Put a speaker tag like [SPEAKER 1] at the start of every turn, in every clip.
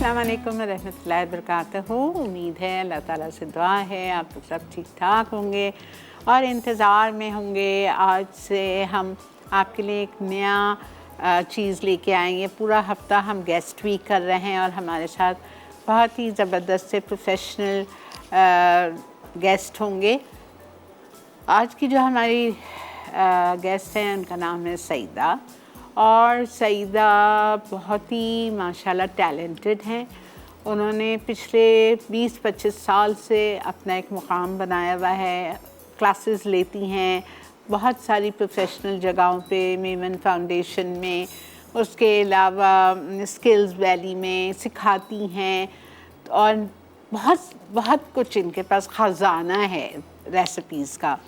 [SPEAKER 1] अस्सलाम वालेकुम रहमतुल्लाहि वबरकातुहू। उम्मीद है अल्लाह ताला से दुआ है आप लोग सब ठीक ठाक होंगे और इंतज़ार में होंगे। आज से हम आपके लिए एक नया चीज़ लेके आएंगे। पूरा हफ्ता हम गेस्ट वीक कर रहे हैं और हमारे साथ बहुत ही ज़बरदस्त से प्रोफेशनल गेस्ट होंगे। आज की जो हमारी गेस्ट हैं उनका नाम है सईदा, और सईदा बहुत ही माशाल्लाह टैलेंटेड हैं। उन्होंने पिछले 20-25 साल से अपना एक मुकाम बनाया हुआ है। क्लासेस लेती हैं बहुत सारी प्रोफेशनल जगहों पे, मेमन फाउंडेशन में, उसके अलावा स्किल्स वैली में सिखाती हैं और बहुत बहुत कुछ इनके पास ख़जाना है रेसिपीज़ का।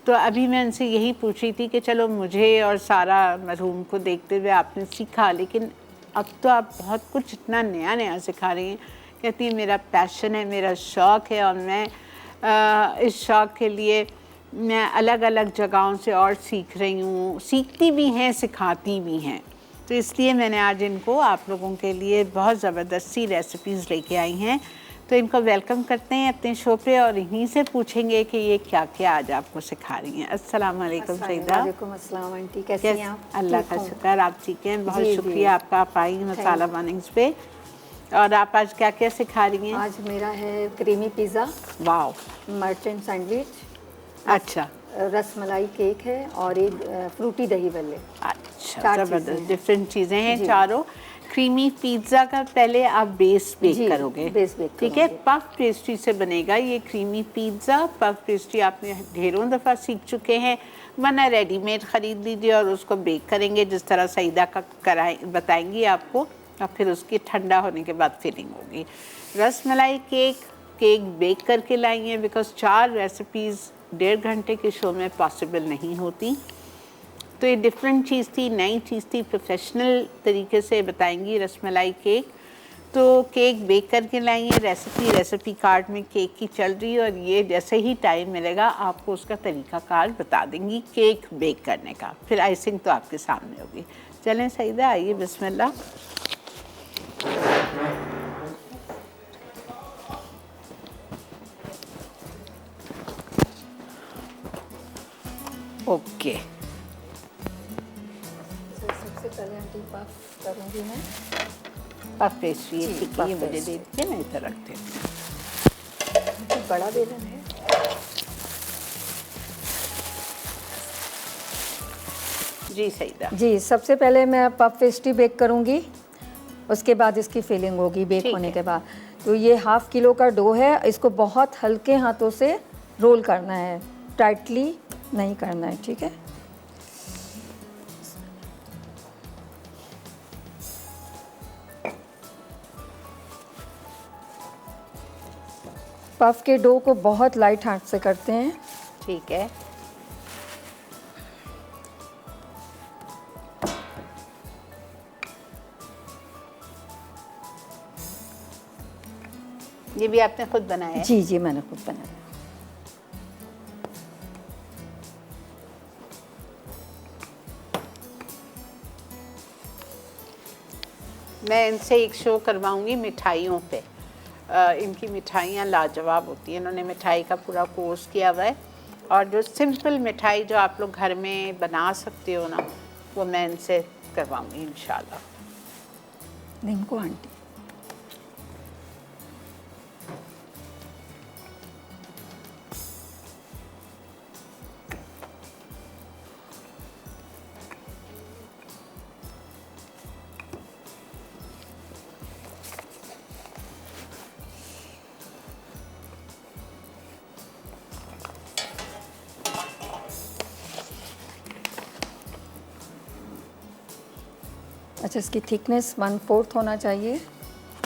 [SPEAKER 1] तो अभी मैं उनसे यही पूछ रही थी कि चलो मुझे और सारा मरहूम को देखते हुए आपने सीखा, लेकिन अब तो आप बहुत कुछ इतना नया नया सिखा रही हैं। कहती है मेरा पैशन है, मेरा शौक़ है और मैं इस शौक़ के लिए मैं अलग अलग जगहों से और सीख रही हूँ, सीखती भी हैं सिखाती भी हैं। तो इसलिए मैंने आज इनको आप लोगों के लिए बहुत ज़बरदस्त सी रेसिपीज़ लेके आई हैं। तो इनको वेलकम करते हैं अपने शो पे और इन्हीं से पूछेंगे कि ये क्या क्या आज आपको सिखा रही हैं। अस्सलाम वालेकुम सईदा।
[SPEAKER 2] वालेकुम अस्सलाम आंटी, कैसी हैं आप?
[SPEAKER 1] अल्लाह का शुक्र, आप ठीक हैं? बहुत शुक्रिया आपका, आप आई मसाला बर्निंग्स पे। और आप आज क्या क्या सिखा रही हैं?
[SPEAKER 2] आज मेरा है creamy pizza,
[SPEAKER 1] wow,
[SPEAKER 2] merchant sandwich,
[SPEAKER 1] अच्छा,
[SPEAKER 2] रसमलाई केक है और एक फ्रूटी दही बल्ले।
[SPEAKER 1] अच्छा, ज़बरदस्त डिफरेंट चीज़ें हैं चारों। क्रीमी पिज़्ज़ा का पहले आप बेस बेक करोगे,
[SPEAKER 2] बेस बेक
[SPEAKER 1] ठीक है? पफ पेस्ट्री से बनेगा ये क्रीमी पिज़्ज़ा। पफ पेस्ट्री आपने ढेरों दफ़ा सीख चुके हैं, वरना रेडीमेड ख़रीद लीजिए और उसको बेक करेंगे जिस तरह सईदा का बताएंगी आपको, और फिर उसकी ठंडा होने के बाद फिलिंग होगी। रसमलाई केक बेक करके लाई हैं, बिकॉज़ 4 रेसिपीज़ 1.5 घंटे के शो में पॉसिबल नहीं होती। तो ये डिफरेंट चीज़ थी, नई चीज़ थी, प्रोफेशनल तरीके से बताएंगी रसमलाई केक। तो केक बेक करके लाई है, रेसिपी कार्ड में केक की चल रही है और ये जैसे ही टाइम मिलेगा आपको उसका तरीका कार बता देंगी केक बेक करने का। फिर आइसिंग तो आपके सामने होगी। चलें सईदा, आइए, बिस्मिल्लाह। ओके,
[SPEAKER 2] सबसे पहले आंटी पफ करूँगी मैं।
[SPEAKER 1] पफ पेस्ट्री ठीक है, मुझे दे दीजिए, मैं इधर रखती हूँ।
[SPEAKER 2] बड़ा बेलन है।
[SPEAKER 1] जी सईदा
[SPEAKER 2] जी, सबसे पहले मैं पफ पेस्ट्री बेक करूँगी, उसके बाद इसकी फिलिंग होगी बेक होने के बाद। तो ये 1/2 किलो का डो है, इसको बहुत हल्के हाथों से रोल करना है, टाइटली नहीं करना है, ठीक है? पफ के डो को बहुत लाइट हाथ से करते हैं,
[SPEAKER 1] ठीक है। ये भी आपने खुद बनाया है?
[SPEAKER 2] जी जी, मैंने खुद बनाया।
[SPEAKER 1] मैं इनसे एक शो करवाऊंगी मिठाइयों पे। इनकी मिठाइयाँ लाजवाब होती हैं। इन्होंने मिठाई का पूरा कोर्स किया हुआ है और जो सिंपल मिठाई जो आप लोग घर में बना सकते हो ना, वो मैं इनसे करवाऊंगी इंशाल्लाह।
[SPEAKER 2] इनको आंटी अच्छा, इसकी थिकनेस 1/4 होना चाहिए।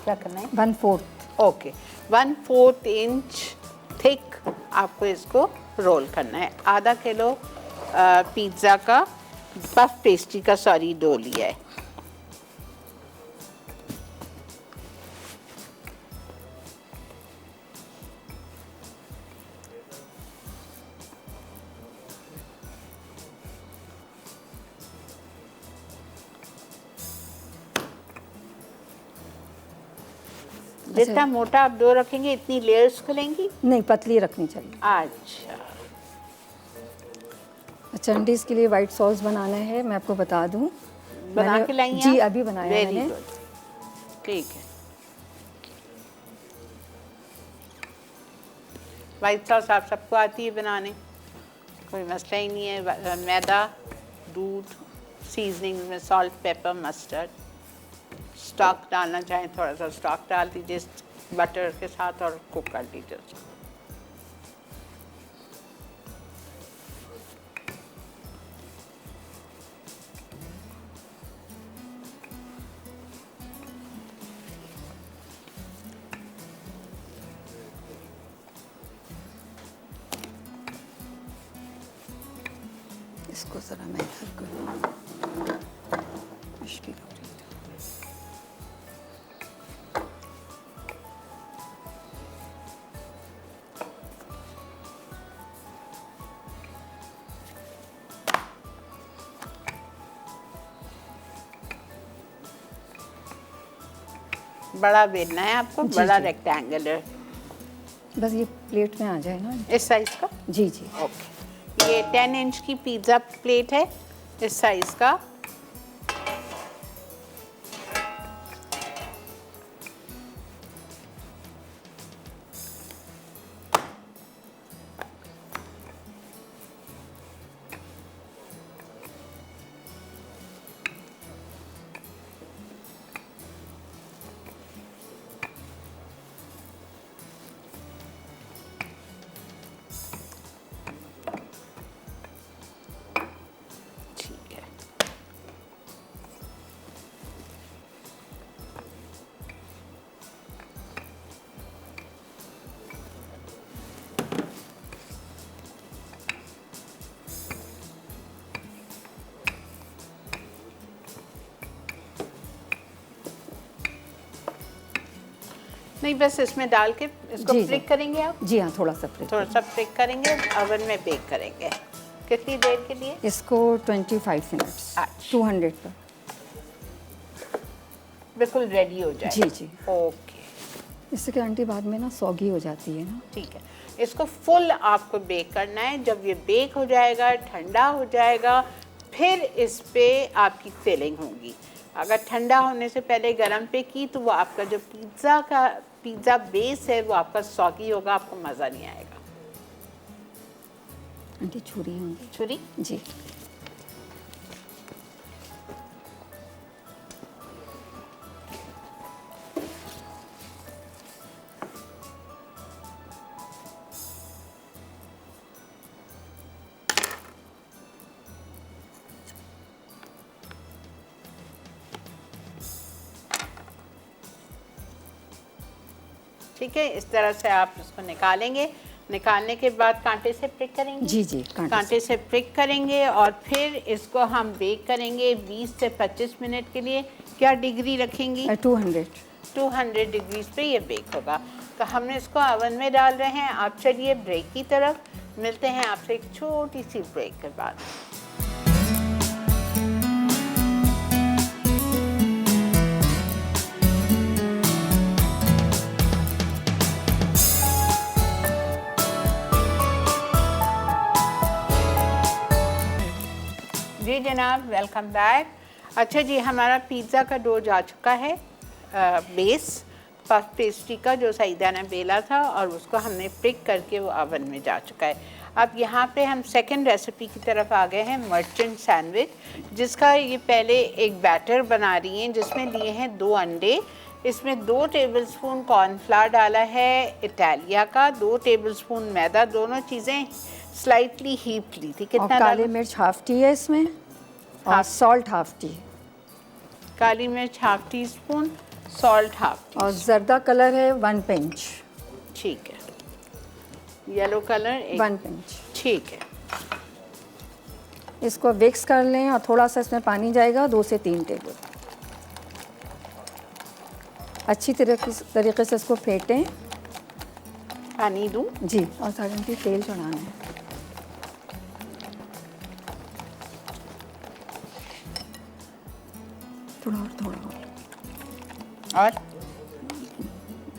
[SPEAKER 1] क्या करना है?
[SPEAKER 2] 1/4।
[SPEAKER 1] ओके, 1/4 इंच थिक आपको इसको रोल करना है। आधा किलो पिज़्ज़ा का पफ पेस्ट्री का डो लिया है। जितना मोटा आप डो रखेंगे इतनी लेयर्स खुलेंगी?
[SPEAKER 2] नहीं, पतली रखनी चाहिए।
[SPEAKER 1] अच्छा,
[SPEAKER 2] चंडीज के लिए वाइट सॉस बनाना है, मैं आपको बता दूं।
[SPEAKER 1] बना के लाई हैं
[SPEAKER 2] जी,
[SPEAKER 1] आप?
[SPEAKER 2] अभी बनाया
[SPEAKER 1] Very
[SPEAKER 2] मैंने।
[SPEAKER 1] good. ठीक है। वाइट सॉस आप सबको आती है बनाने, कोई मसला ही नहीं है। मैदा, दूध, सीजनिंग में सॉल्ट, पेपर, मस्टर्ड, स्टॉक डालना चाहें थोड़ा सा स्टॉक डाल दीजिए बटर के साथ और कुक कर दीजिए उसको।
[SPEAKER 2] इसको ज़रा मैं इधर करूँ, मुश्किल हो रही है।
[SPEAKER 1] बड़ा बेलना है आपको?
[SPEAKER 2] जी,
[SPEAKER 1] बड़ा
[SPEAKER 2] जी।
[SPEAKER 1] रेक्टेंगुलर,
[SPEAKER 2] बस ये प्लेट में आ जाए ना।
[SPEAKER 1] इस साइज़ का?
[SPEAKER 2] जी जी।
[SPEAKER 1] ओके, ये 10 इंच की पिज़्ज़ा प्लेट है इस साइज़ का। ठीक है, नहीं बस इसमें डाल के इसको
[SPEAKER 2] जी, जी।
[SPEAKER 1] फ्लिक करेंगे आप?
[SPEAKER 2] जी हाँ, थोड़ा सा प्लेट।
[SPEAKER 1] थोड़ा सा फ्लिक करेंगे, ओवन में बेक करेंगे। कितनी देर के लिए?
[SPEAKER 2] इसको 25 मिनट्स,
[SPEAKER 1] अच्छा।
[SPEAKER 2] 200 पर।
[SPEAKER 1] बिल्कुल रेडी हो जाए।
[SPEAKER 2] जी जी।
[SPEAKER 1] ओके,
[SPEAKER 2] इससे कि आंटी बाद में ना सॉगी हो जाती है ना।
[SPEAKER 1] ठीक है। इसको फुल आपको बेक करना है। जब ये बेक हो जाएगा, ठंडा हो जाएगा, फिर इस पे आपकी फिलिंग होगी। अगर ठंडा होने से पहले गरम पे की तो वो आपका जो पिज़्ज़ा बेस है वो आपका सॉगी होगा, आपको मज़ा नहीं आएगा।
[SPEAKER 2] आंटी छुरी होंगी?
[SPEAKER 1] छुरी?
[SPEAKER 2] जी।
[SPEAKER 1] ठीक है, इस तरह से आप इसको निकालेंगे। निकालने के बाद कांटे से प्रिक करेंगे?
[SPEAKER 2] जी जी,
[SPEAKER 1] कांटे से प्रिक करेंगे और फिर इसको हम बेक करेंगे 20 से 25 मिनट के लिए। क्या डिग्री रखेंगी?
[SPEAKER 2] 200।
[SPEAKER 1] 200 डिग्रीज पे ये बेक होगा। तो हमने इसको ओवन में डाल रहे हैं। आप चलिए ब्रेक की तरफ, मिलते हैं आपसे एक छोटी सी ब्रेक के बाद। जी जनाब, वेलकम बैक। अच्छा जी, हमारा पिज़्ज़ा का डो जा चुका है बेस पफ पेस्ट्री का, जो सईदा ने बेला था और उसको हमने पिक करके वो ओवन में जा चुका है। अब यहाँ पे हम सेकंड रेसिपी की तरफ आ गए हैं, मर्चेंट सैंडविच, जिसका ये पहले एक बैटर बना रही हैं जिसमें लिए हैं 2 अंडे। इसमें 2 टेबलस्पून कॉर्नफ्लावर डाला है इटालिया का, 2 टेबलस्पून मैदा, दोनों चीज़ें स्लाइटली हीप्ड ली थी।
[SPEAKER 2] और
[SPEAKER 1] कितना
[SPEAKER 2] काली
[SPEAKER 1] डाला?
[SPEAKER 2] मिर्च हाफ टी है इसमें, और सॉल्ट हाफ टी,
[SPEAKER 1] काली मिर्च half tea spoon, salt half T.
[SPEAKER 2] और जर्दा कलर है 1 पिंच।
[SPEAKER 1] ठीक है, येलो कलर
[SPEAKER 2] 1 पिंच।
[SPEAKER 1] ठीक है।
[SPEAKER 2] इसको मिक्स कर लें और थोड़ा सा इसमें पानी जाएगा, 2 से 3 टेबल। अच्छी तरीके से इसको फेंटें।
[SPEAKER 1] पानी दूँ?
[SPEAKER 2] जी, और साढ़े तेल चढ़ाना है। थोड़ा और
[SPEAKER 1] और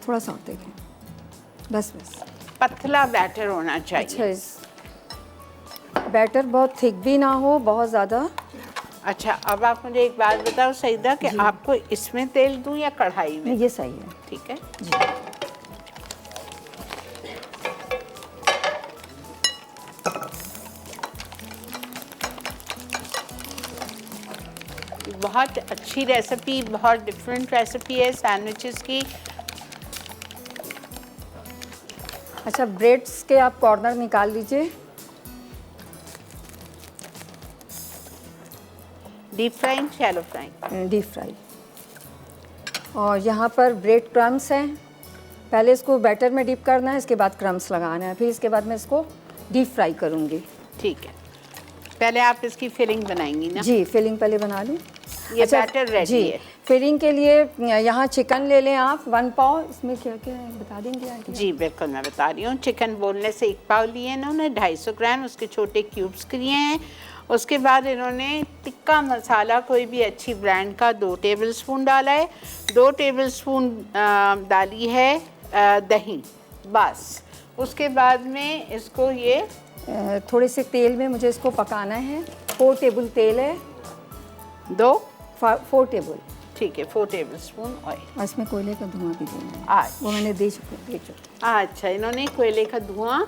[SPEAKER 2] थोड़ा सा और देखें, बस बस।
[SPEAKER 1] पतला बैटर होना चाहिए।
[SPEAKER 2] अच्छा, इस बैटर बहुत थिक भी ना हो, बहुत ज़्यादा।
[SPEAKER 1] अच्छा, अब आप मुझे एक बात बताओ सईदा कि आपको इसमें तेल दूं या कढ़ाई में?
[SPEAKER 2] नहीं, ये सही है।
[SPEAKER 1] ठीक है
[SPEAKER 2] जी।
[SPEAKER 1] बहुत अच्छी रेसिपी, बहुत डिफरेंट रेसिपी है सैंडविचेस की।
[SPEAKER 2] अच्छा, ब्रेड्स के आप कॉर्नर निकाल लीजिए।
[SPEAKER 1] Deep frying, shallow frying?
[SPEAKER 2] Deep fry. और यहाँ पर ब्रेड क्रम्स हैं, पहले इसको बैटर में डिप करना है, इसके बाद क्रम्स लगाना है, फिर इसके बाद मैं इसको डीप फ्राई करूँगी।
[SPEAKER 1] ठीक है, पहले आप इसकी फिलिंग बनाएंगी ना?
[SPEAKER 2] जी, फिलिंग पहले बना लूँ।
[SPEAKER 1] ये बैटर रेडी है।
[SPEAKER 2] फिलिंग के लिए यहाँ चिकन ले लें आप 1 पाव। इसमें क्या क्या है बता देंगे आंटी?
[SPEAKER 1] जी बिल्कुल, मैं बता रही हूँ। चिकन बोनलेस 1 पाव लिए इन्होंने, 250 ग्राम उसके छोटे क्यूब्स किए हैं। उसके बाद इन्होंने टिक्का मसाला कोई भी अच्छी ब्रांड का 2 टेबलस्पून डाला है। 2 टेबलस्पून डाली है दही, बस। उसके बाद में इसको ये
[SPEAKER 2] थोड़े से तेल में मुझे इसको पकाना है। 4 टेबल तेल है, 4 टेबल।
[SPEAKER 1] ठीक है, 4 टेबलस्पून ऑयल।
[SPEAKER 2] और इसमें कोयले का धुआं भी देना है।
[SPEAKER 1] आज
[SPEAKER 2] वो मैंने दे चुकी।
[SPEAKER 1] अच्छा, इन्होंने कोयले का धुआं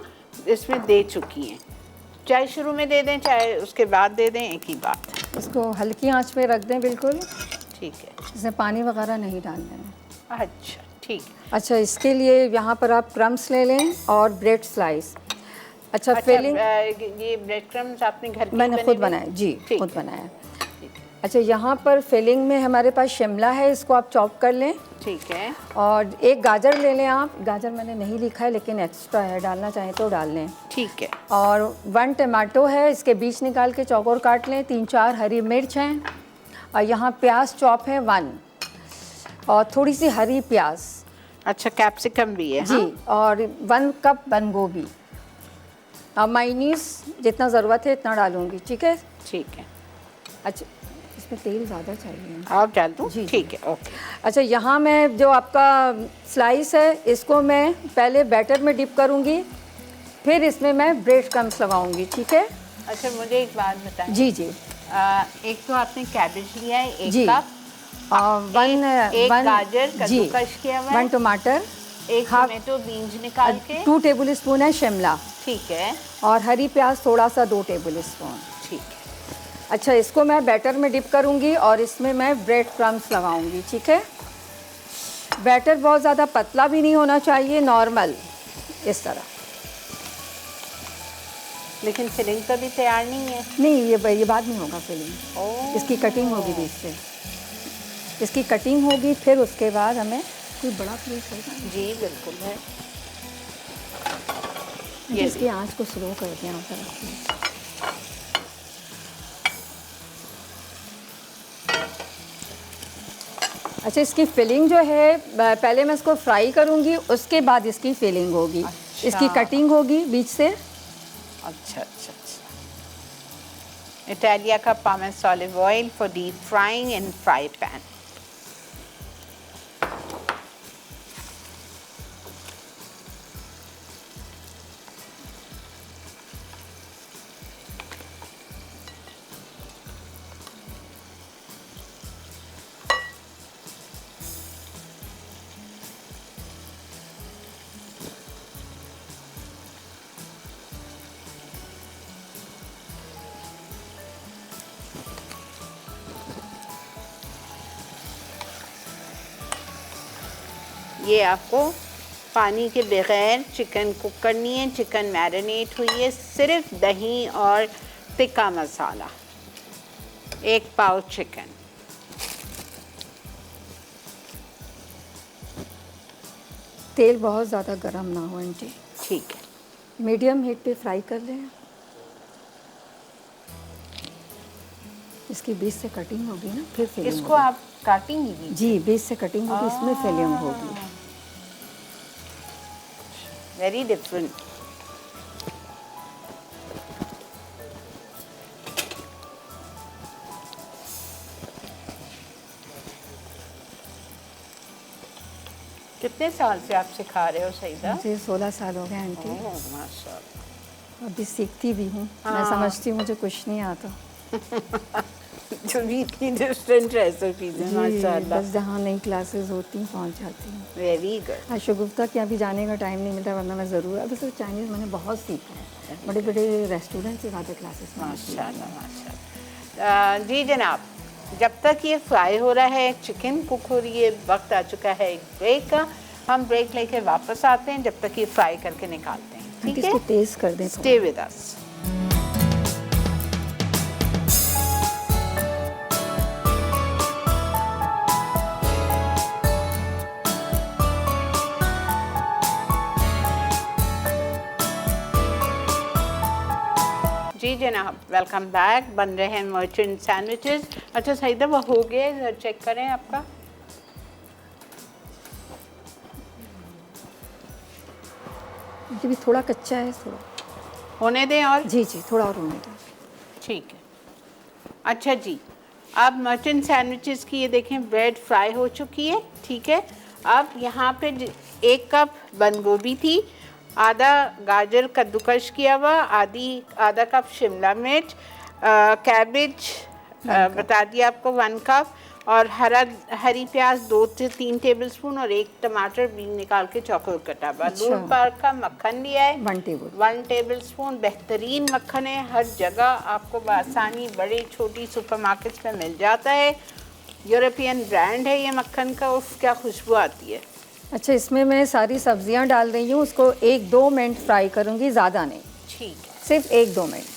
[SPEAKER 1] इसमें दे चुकी हैं। चाहे शुरू में दे दें चाहे उसके बाद दे दें, एक ही बात।
[SPEAKER 2] इसको हल्की आंच पे रख दें बिल्कुल।
[SPEAKER 1] ठीक है,
[SPEAKER 2] इसमें पानी वगैरह नहीं डालना है।
[SPEAKER 1] अच्छा ठीक है।
[SPEAKER 2] अच्छा, इसके लिए यहाँ पर आप क्रम्स ले लें और ब्रेड स्लाइस। अच्छा, फिलिंग
[SPEAKER 1] ये ब्रेड क्रम्स आपने घर के
[SPEAKER 2] मैंने खुद बनाया जी, खुद बनाया। अच्छा, यहाँ पर फिलिंग में हमारे पास शिमला है, इसको आप चॉप कर लें।
[SPEAKER 1] ठीक है।
[SPEAKER 2] और एक गाजर ले लें आप। गाजर मैंने नहीं लिखा है लेकिन एक्स्ट्रा है, डालना चाहें तो डाल लें।
[SPEAKER 1] ठीक है।
[SPEAKER 2] और 1 टमाटो है, इसके बीज निकाल के चौकोर काट लें। 3-4 हरी मिर्च हैं। और यहाँ प्याज चॉप है 1, और थोड़ी सी हरी प्याज।
[SPEAKER 1] अच्छा, कैप्सिकम भी है?
[SPEAKER 2] जी। हाँ? और 1 कप बंद गोभी। और मायोनीज जितना ज़रूरत है इतना डालूंगी। ठीक है?
[SPEAKER 1] ठीक है।
[SPEAKER 2] अच्छा, इसमें तेल ज़्यादा चाहिए।
[SPEAKER 1] आप डाल दूँ?
[SPEAKER 2] जी
[SPEAKER 1] ठीक है, ओके।
[SPEAKER 2] अच्छा, यहाँ मैं जो आपका स्लाइस है इसको मैं पहले बैटर में डिप करूँगी, फिर इसमें मैं ब्रेड क्रम्स लगाऊंगी। ठीक है?
[SPEAKER 1] अच्छा, मुझे एक बात बताएं।
[SPEAKER 2] जी जी।
[SPEAKER 1] एक तो आपने कैबेज लिया है 1
[SPEAKER 2] जी।
[SPEAKER 1] कप, एक गाजर कद्दूकस किया हुआ है,
[SPEAKER 2] 1 टमाटर,
[SPEAKER 1] 1 टमाटो बीन्स निकाल के,
[SPEAKER 2] 2 टेबल स्पून है शिमला।
[SPEAKER 1] ठीक है।
[SPEAKER 2] और हरी प्याज थोड़ा सा 2 टेबल स्पून।
[SPEAKER 1] ठीक है।
[SPEAKER 2] अच्छा, इसको मैं बैटर में डिप करूंगी और इसमें मैं ब्रेड क्रम्स लगाऊंगी। ठीक है? बैटर बहुत ज़्यादा पतला भी नहीं होना चाहिए, नॉर्मल इस तरह।
[SPEAKER 1] लेकिन फिलिंग तो भी तैयार नहीं है।
[SPEAKER 2] नहीं, ये बाद में होगा फिलिंग। इसकी कटिंग होगी बीच से, इसकी कटिंग होगी, फिर उसके बाद हमें कोई बड़ा पीस होगा।
[SPEAKER 1] जी बिल्कुल है।
[SPEAKER 2] इसकी आंच को स्लो कर दें यहाँ पर। अच्छा, इसकी फिलिंग जो है पहले मैं इसको फ्राई करूँगी, उसके बाद इसकी फिलिंग होगी। अच्छा। इसकी कटिंग होगी बीच से।
[SPEAKER 1] अच्छा अच्छा अच्छा। इटालिया का pomace olive oil for deep frying in fry pan. ये आपको पानी के बगैर चिकन कुक करनी है। चिकन मैरिनेट हुई है, सिर्फ दही और टिक्का मसाला। 1 पाव चिकन।
[SPEAKER 2] तेल बहुत ज़्यादा गर्म ना हो आंटी।
[SPEAKER 1] ठीक है।
[SPEAKER 2] मीडियम हीट पे फ्राई कर लें। इसकी बीच से कटिंग होगी ना, फिर फिलिंग
[SPEAKER 1] इसको आप काटेंगी?
[SPEAKER 2] जी, बीच से कटिंग होगी, इसमें फिलिंग होगी।
[SPEAKER 1] Very different. कितने साल से आप सिखा रहे हो सईदा?
[SPEAKER 2] मुझे 16 साल हो गए आंटी।
[SPEAKER 1] ओह माशाल्लाह।
[SPEAKER 2] अभी सीखती भी हूँ। मैं
[SPEAKER 1] हाँ।
[SPEAKER 2] समझती हूँ मुझे कुछ नहीं आता।
[SPEAKER 1] जो भी इतनी डिफरेंट रेसिपीज हैं
[SPEAKER 2] जी,
[SPEAKER 1] माशाल्लाह।
[SPEAKER 2] बस जहाँ नई क्लासेस होती हैं पहुँच जाती हूँ।
[SPEAKER 1] Very good.
[SPEAKER 2] आयशा गुप्ता के अभी जाने का टाइम नहीं मिलता, वरना मैं ज़रूर। अब तो चाइनीज़ मैंने बहुत सीखा है, बड़े बड़े रेस्टोरेंट से ज़्यादा क्लासेस
[SPEAKER 1] माशाल्लाह माशाल्लाह। जी जनाब, जब तक ये फ्राई हो रहा है, चिकन कुक हो रही है, वक्त आ चुका है एक ब्रेक का। हम ब्रेक लेके वापस आते हैं, जब तक ये फ्राई करके निकालते हैं। ठीक है,
[SPEAKER 2] इसको टेस्ट कर दें।
[SPEAKER 1] स्टे विद अस। जी जनाब, वेलकम बैक। बन रहे हैं मर्चेंट सैंडविचेस। अच्छा सईदा, वो हो गए, जरा चेक करें आपका।
[SPEAKER 2] ये भी थोड़ा कच्चा है, थोड़ा
[SPEAKER 1] होने दें और।
[SPEAKER 2] जी जी, थोड़ा और होने दो।
[SPEAKER 1] ठीक है। अच्छा जी, अब मर्चेंट सैंडविचेस की ये देखें, ब्रेड फ्राई हो चुकी है। ठीक है, अब यहाँ पे 1 कप बंद गोभी थी, आधा गाजर कद्दूकश किया हुआ, आधा कप शिमला मिर्च, कैबेज बता दिया आपको 1 कप, और हरी प्याज 2 से 3 टेबलस्पून, और 1 टमाटर बीन निकाल के चौकोर कटा हुआ।
[SPEAKER 2] अच्छा।
[SPEAKER 1] लूण पार्क का मक्खन लिया है
[SPEAKER 2] 1
[SPEAKER 1] टेबलस्पून। बेहतरीन मक्खन है, हर जगह आपको बआसानी बड़ी छोटी सुपरमार्केट्स में मिल जाता है। यूरोपियन ब्रांड है ये मक्खन का। उफ, क्या खुशबू आती है।
[SPEAKER 2] अच्छा, इसमें मैं सारी सब्जियां डाल रही हूँ, उसको 1-2 मिनट फ्राई करूँगी, ज़्यादा नहीं।
[SPEAKER 1] ठीक है,
[SPEAKER 2] सिर्फ 1-2 मिनट।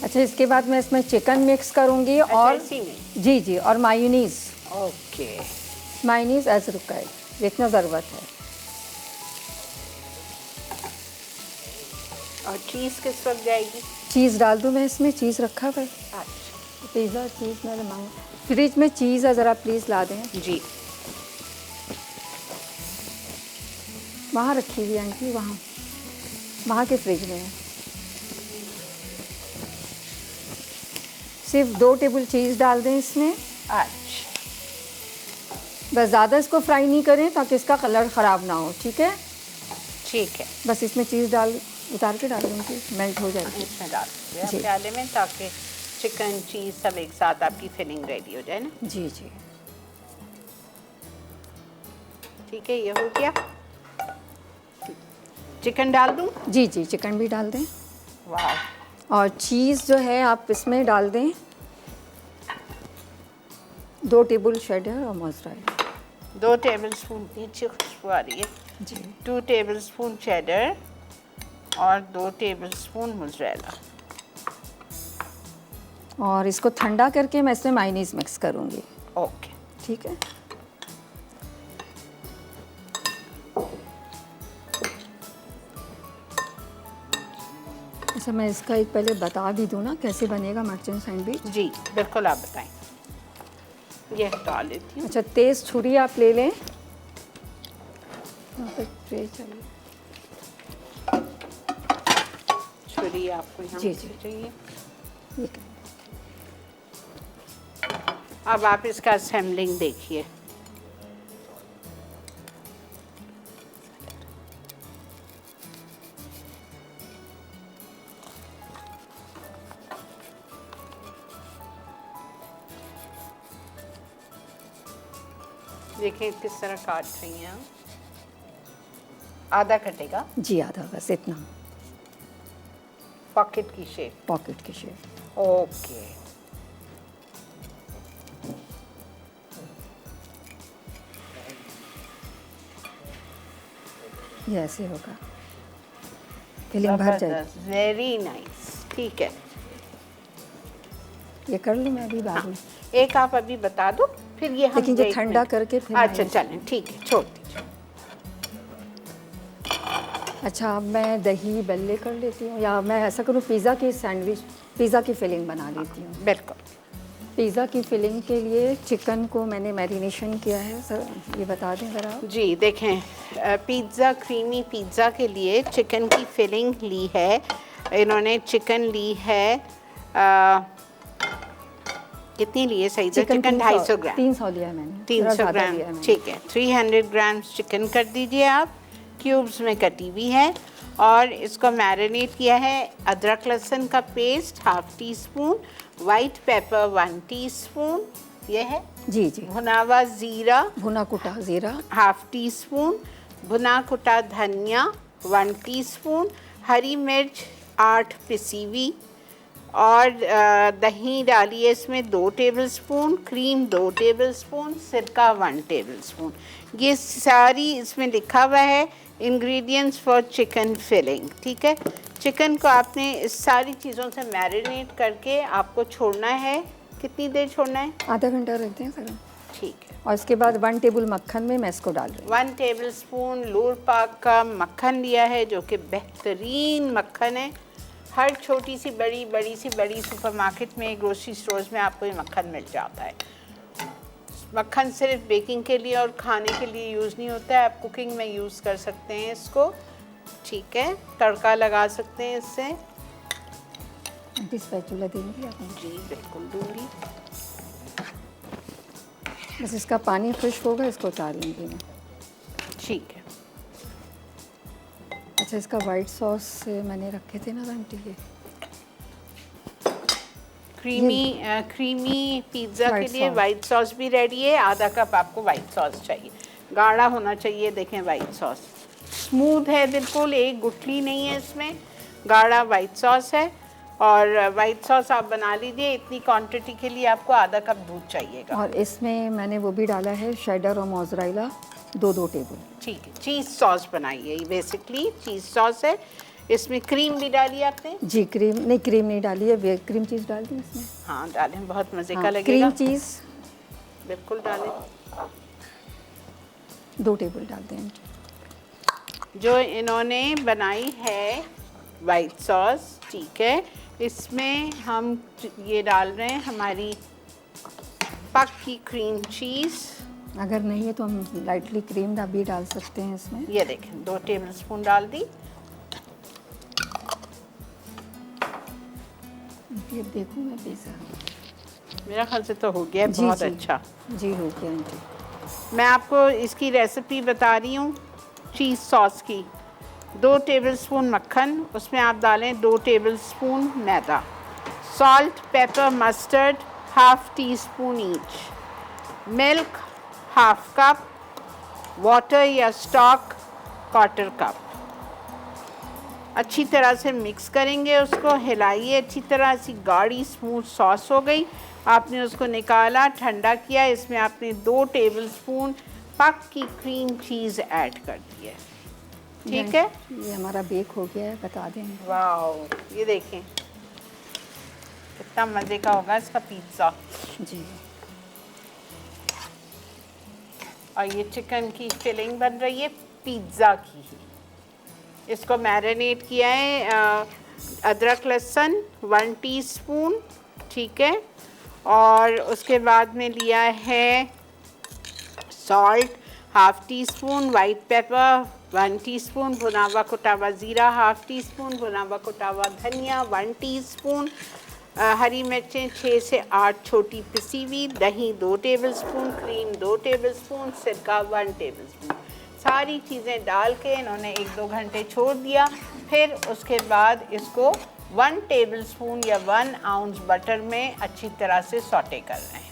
[SPEAKER 2] अच्छा, इसके बाद मैं इसमें चिकन मिक्स करूँगी और
[SPEAKER 1] इसी में।
[SPEAKER 2] जी जी, और mayonnaise.
[SPEAKER 1] Okay,
[SPEAKER 2] mayonnaise as required, जितना ज़रूरत है।
[SPEAKER 1] और चीज़ किस वक्त जाएगी?
[SPEAKER 2] चीज़ डाल दूँ मैं इसमें? चीज़ रखा हुआ है,
[SPEAKER 1] अच्छा
[SPEAKER 2] पिज़्ज़ा चीज़ मैंने मांगा। फ्रिज में चीज़ है, ज़रा प्लीज़ ला दें।
[SPEAKER 1] जी,
[SPEAKER 2] वहाँ रखी हुई आंटी, वहाँ के फ्रिज में है। सिर्फ 2 टेबल चीज़ डाल दें इसमें।
[SPEAKER 1] अच्छा
[SPEAKER 2] बस ज़्यादा इसको फ्राई नहीं करें ताकि इसका कलर ख़राब ना हो। ठीक है,
[SPEAKER 1] ठीक है।
[SPEAKER 2] बस इसमें चीज़ उतार के डाल दूँगी, मेल्ट हो जाएगी।
[SPEAKER 1] इसमें डाल दीजिए
[SPEAKER 2] जी।
[SPEAKER 1] प्याले में, ताकि चिकन चीज़ सब एक साथ आपकी फिलिंग रेडी हो जाए ना।
[SPEAKER 2] जी जी,
[SPEAKER 1] ठीक है, ये हो गया। चिकन डाल दूँ?
[SPEAKER 2] जी जी, चिकन भी डाल दें।
[SPEAKER 1] वाह,
[SPEAKER 2] और चीज़ जो है आप इसमें डाल दें 2 टेबल शेडर और मोज़रेला।
[SPEAKER 1] 2 टेबलस्पून, नीचे खुशबू आ रही है
[SPEAKER 2] जी,
[SPEAKER 1] 2 टेबलस्पून चेडर और 2 टेबलस्पून मोज़रेला।
[SPEAKER 2] और इसको ठंडा करके मैं इसमें मायोनीज़ मिक्स करूँगी।
[SPEAKER 1] ओके,
[SPEAKER 2] ठीक है, अच्छा मैं इसका एक पहले बता भी दूँ ना कैसे बनेगा मर्चेंट सैंडविच।
[SPEAKER 1] जी बिल्कुल, आप बताएं। ये हटा लेती हूँ।
[SPEAKER 2] अच्छा, तेज़ छुरी आप ले लें। यहाँ पे ट्रे चाहिए।
[SPEAKER 1] छुरी आपको यहाँ
[SPEAKER 2] जी,
[SPEAKER 1] से
[SPEAKER 2] जी।
[SPEAKER 1] चाहिए।
[SPEAKER 2] ठीक है,
[SPEAKER 1] अब आप इसका असेंबलिंग देखिए। देखिए किस तरह काट रही हैं आप। आधा कटेगा,
[SPEAKER 2] जी आधा, बस इतना,
[SPEAKER 1] पॉकेट की शेप।
[SPEAKER 2] पॉकेट की शेप।
[SPEAKER 1] ओके,
[SPEAKER 2] ये ऐसे होगा, फिलिंग भर जाएगी।
[SPEAKER 1] Very nice. ठीक है,
[SPEAKER 2] ये कर लूँ मैं अभी बाद में।
[SPEAKER 1] एक आप अभी बता दो, फिर ये हम
[SPEAKER 2] लेकिन ये
[SPEAKER 1] break में-
[SPEAKER 2] ठंडा करके फिर
[SPEAKER 1] अच्छा
[SPEAKER 2] मैं-
[SPEAKER 1] चलें, ठीक है, छोड़ दीजिए।
[SPEAKER 2] अच्छा, अब मैं दही बल्ले कर लेती हूँ, या मैं ऐसा करूँ पिज़्ज़ा की सैंडविच, पिज़्ज़ा की फिलिंग बना लेती हूँ।
[SPEAKER 1] बिल्कुल,
[SPEAKER 2] पिज़्ज़ा की फिलिंग के लिए चिकन को मैंने मैरिनेशन किया है सर, ये बता दें ज़रा आप।
[SPEAKER 1] जी देखें, पिज़्ज़ा क्रीमी पिज़्ज़ा के लिए चिकन की फिलिंग ली है इन्होंने। चिकन ली है कितनी ली है सही से? चिकन 250 ग्राम।
[SPEAKER 2] 300 लिया है मैंने।
[SPEAKER 1] 300 ग्राम, ठीक है। 300 ग्राम चिकन कर दीजिए आप, क्यूब्स में कटी हुई है। और इसको मैरिनेट किया है अदरक लहसुन का paste half tea spoon, white paper 1 teaspoon, ये है
[SPEAKER 2] जी जी।
[SPEAKER 1] भुना हुआ ज़ीरा,
[SPEAKER 2] भुना कुटा ज़ीरा
[SPEAKER 1] हाफ टी स्पून, भुना कुटा धनिया 1 टीस्पून, हरी मिर्च 8 पिसी हुई, और दही डालिए इसमें 2 टेबलस्पून, क्रीम 2 टेबलस्पून, सिरका 1 टेबलस्पून। ये सारी इसमें लिखा हुआ है इंग्रेडिएंट्स फॉर चिकन फिलिंग, ठीक है। चिकन को आपने इस सारी चीज़ों से मैरिनेट करके आपको छोड़ना है। कितनी देर छोड़ना है?
[SPEAKER 2] आधा घंटा रखते हैं सर।
[SPEAKER 1] ठीक है।
[SPEAKER 2] और इसके बाद 1 टेबल मक्खन में मैं इसको डाल रही हूँ।
[SPEAKER 1] 1 टेबलस्पून लूर पाक का मक्खन लिया है, जो कि बेहतरीन मक्खन है। हर छोटी सी बड़ी सुपरमार्केट में, ग्रोसरी स्टोर्स में आपको ये मक्खन मिल जाता है। मक्खन सिर्फ बेकिंग के लिए और खाने के लिए यूज़ नहीं होता है, आप कुकिंग में यूज़ कर सकते हैं इसको, ठीक है। तड़का लगा सकते हैं इससे।
[SPEAKER 2] आंटी स्पैचुला देंगी आप?
[SPEAKER 1] जी बिल्कुल दूंगी।
[SPEAKER 2] बस इसका पानी खुश्क होगा, इसको उतार लूँगी मैं।
[SPEAKER 1] ठीक है।
[SPEAKER 2] अच्छा, इसका वाइट सॉस मैंने रखे थे ना आंटी, ये
[SPEAKER 1] क्रीमी पिज़्ज़ा के लिए वाइट सॉस भी रेडी है। आधा कप आपको वाइट सॉस चाहिए, गाढ़ा होना चाहिए। देखें वाइट सॉस स्मूथ है बिल्कुल, एक गुठली नहीं है इसमें, गाढ़ा वाइट सॉस है। और वाइट सॉस आप बना लीजिए, इतनी क्वांटिटी के लिए आपको आधा कप दूध चाहिएगा।
[SPEAKER 2] और इसमें मैंने वो भी डाला है शेडर और मोज़रेला 2-2 टेबल।
[SPEAKER 1] ठीक है, चीज़ सॉस बनाइए, ये बेसिकली चीज़ सॉस है। इसमें क्रीम भी डाली आपने?
[SPEAKER 2] जी, क्रीम नहीं डाली है, क्रीम चीज़ डाल दी इसमें।
[SPEAKER 1] हाँ डालें, बहुत मज़े का लगेगा।
[SPEAKER 2] क्रीम चीज़
[SPEAKER 1] बिल्कुल डालें,
[SPEAKER 2] 2 टेबल डालते हैं।
[SPEAKER 1] जो इन्होंने बनाई है वाइट सॉस, ठीक है। इसमें हम ये डाल रहे हैं हमारी पक्की क्रीम चीज़।
[SPEAKER 2] अगर नहीं है तो हम लाइटली क्रीम भी डाल सकते हैं इसमें।
[SPEAKER 1] ये देखें 2 टेबलस्पून डाल दी।
[SPEAKER 2] ये देखूँ मैं पिज़्ज़ा,
[SPEAKER 1] मेरा ख्याल से तो हो गया है, बहुत अच्छा
[SPEAKER 2] जी हो गया आंटी।
[SPEAKER 1] मैं आपको इसकी रेसिपी बता रही हूँ चीज़ सॉस की। 2 टेबलस्पून मक्खन, उसमें आप डालें 2 टेबलस्पून मैदा, salt pepper mustard half teaspoon each, milk half cup, water या स्टॉक 1/4 कप। अच्छी तरह से मिक्स करेंगे, उसको हिलाइए अच्छी तरह। सी गाढ़ी स्मूथ सॉस हो गई। आपने उसको निकाला, ठंडा किया, इसमें आपने 2 टेबलस्पून पक्की क्रीम चीज़ ऐड कर दी है, ठीक है।
[SPEAKER 2] ये हमारा बेक हो गया है, बता दें।
[SPEAKER 1] वाह, ये देखें कितना मज़े का होगा इसका पिज़्ज़ा।
[SPEAKER 2] जी।
[SPEAKER 1] और ये चिकन की फिलिंग बन रही है पिज़्ज़ा की ही। इसको मैरिनेट किया है अदरक लहसुन 1 टीस्पून, ठीक है। और उसके बाद में लिया है salt half tea spoon, white paper 1 teaspoon, भुना हुआ कुटा हुआ ज़ीरा हाफ टी स्पून, भुना हुआ कुटा हुआ धनिया 1 टीस्पून, हरी मिर्चें 6 से 8 छोटी पिसी हुई, दही 2 टेबलस्पून, क्रीम 2 टेबलस्पून, सिरका 1 टेबलस्पून। सारी चीज़ें डाल के इन्होंने 1-2 घंटे छोड़ दिया। फिर उसके बाद इसको 1 टेबलस्पून या 1 आउंस बटर में अच्छी तरह से सौटे कर रहे हैं।